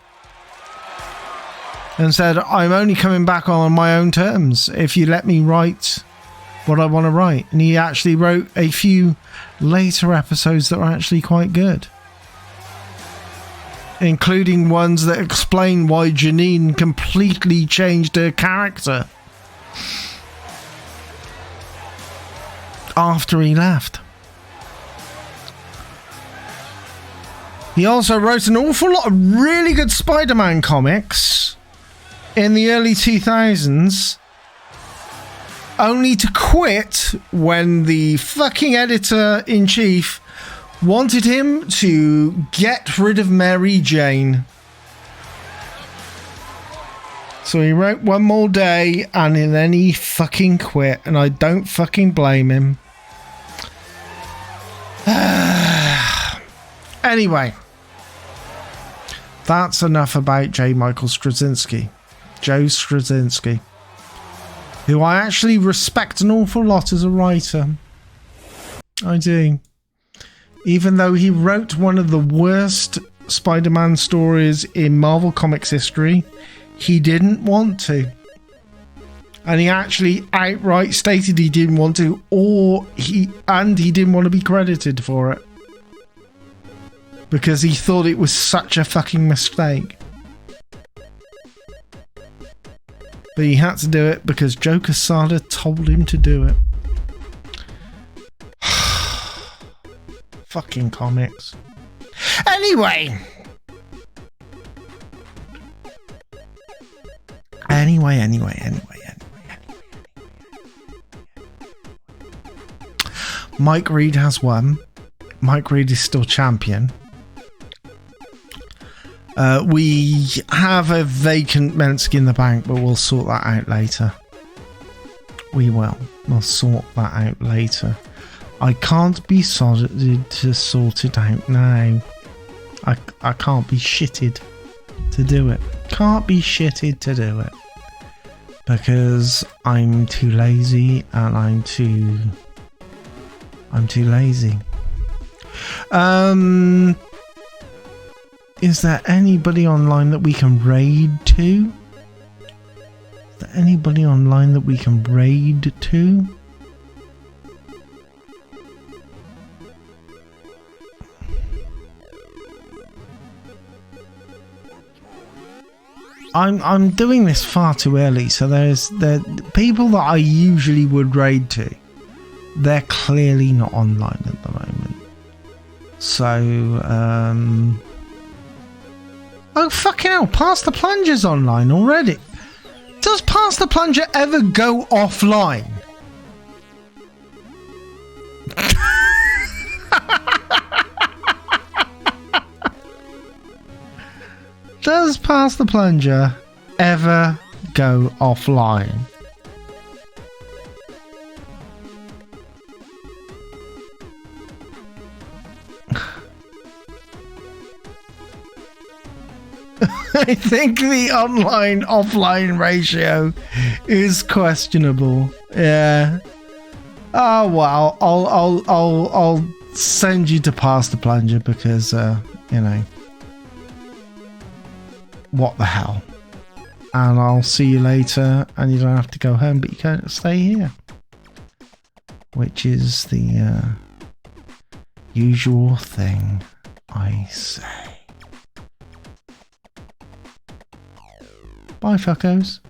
and said, I'm only coming back on my own terms if you let me write what I want to write. And he actually wrote a few later episodes that were actually quite good, including ones that explain why Janine completely changed her character after he left. He also wrote an awful lot of really good Spider-Man comics in the early 2000s, only to quit when the fucking editor-in-chief wanted him to get rid of Mary Jane. So he wrote one more day and then he fucking quit, and I don't fucking blame him. Anyway, that's enough about J. Michael Straczynski. Joe Straczynski, who I actually respect an awful lot as a writer. I do. Even though he wrote one of the worst Spider-Man stories in Marvel Comics history, he didn't want to. And he actually outright stated he didn't want to, he didn't want to be credited for it, because he thought it was such a fucking mistake. But he had to do it because Joe Quesada told him to do it. Fucking comics. Anyway. Mike Reed has won. Mike Reed is still champion. We have a vacant Mentuss in the bank, but we'll sort that out later. We'll sort that out later. I can't be sorted to sort it out now. I can't be shitted to do it. Can't be shitted to do it. Because I'm too lazy and I'm too lazy. Is there anybody online that we can raid to? Is there anybody online that we can raid to? I'm doing this far too early, so the people that I usually would raid to, they're clearly not online at the moment. So, oh fucking hell, Pass the Plunger's online already. Does Pass the Plunger ever go offline? Does Pass the Plunger ever go offline? I think the online offline ratio is questionable. Yeah. Oh well, I'll send you to Pass the Plunger because you know, what the hell. And I'll see you later, and you don't have to go home, but you can stay here, which is the usual thing I say. Bye, fuckos.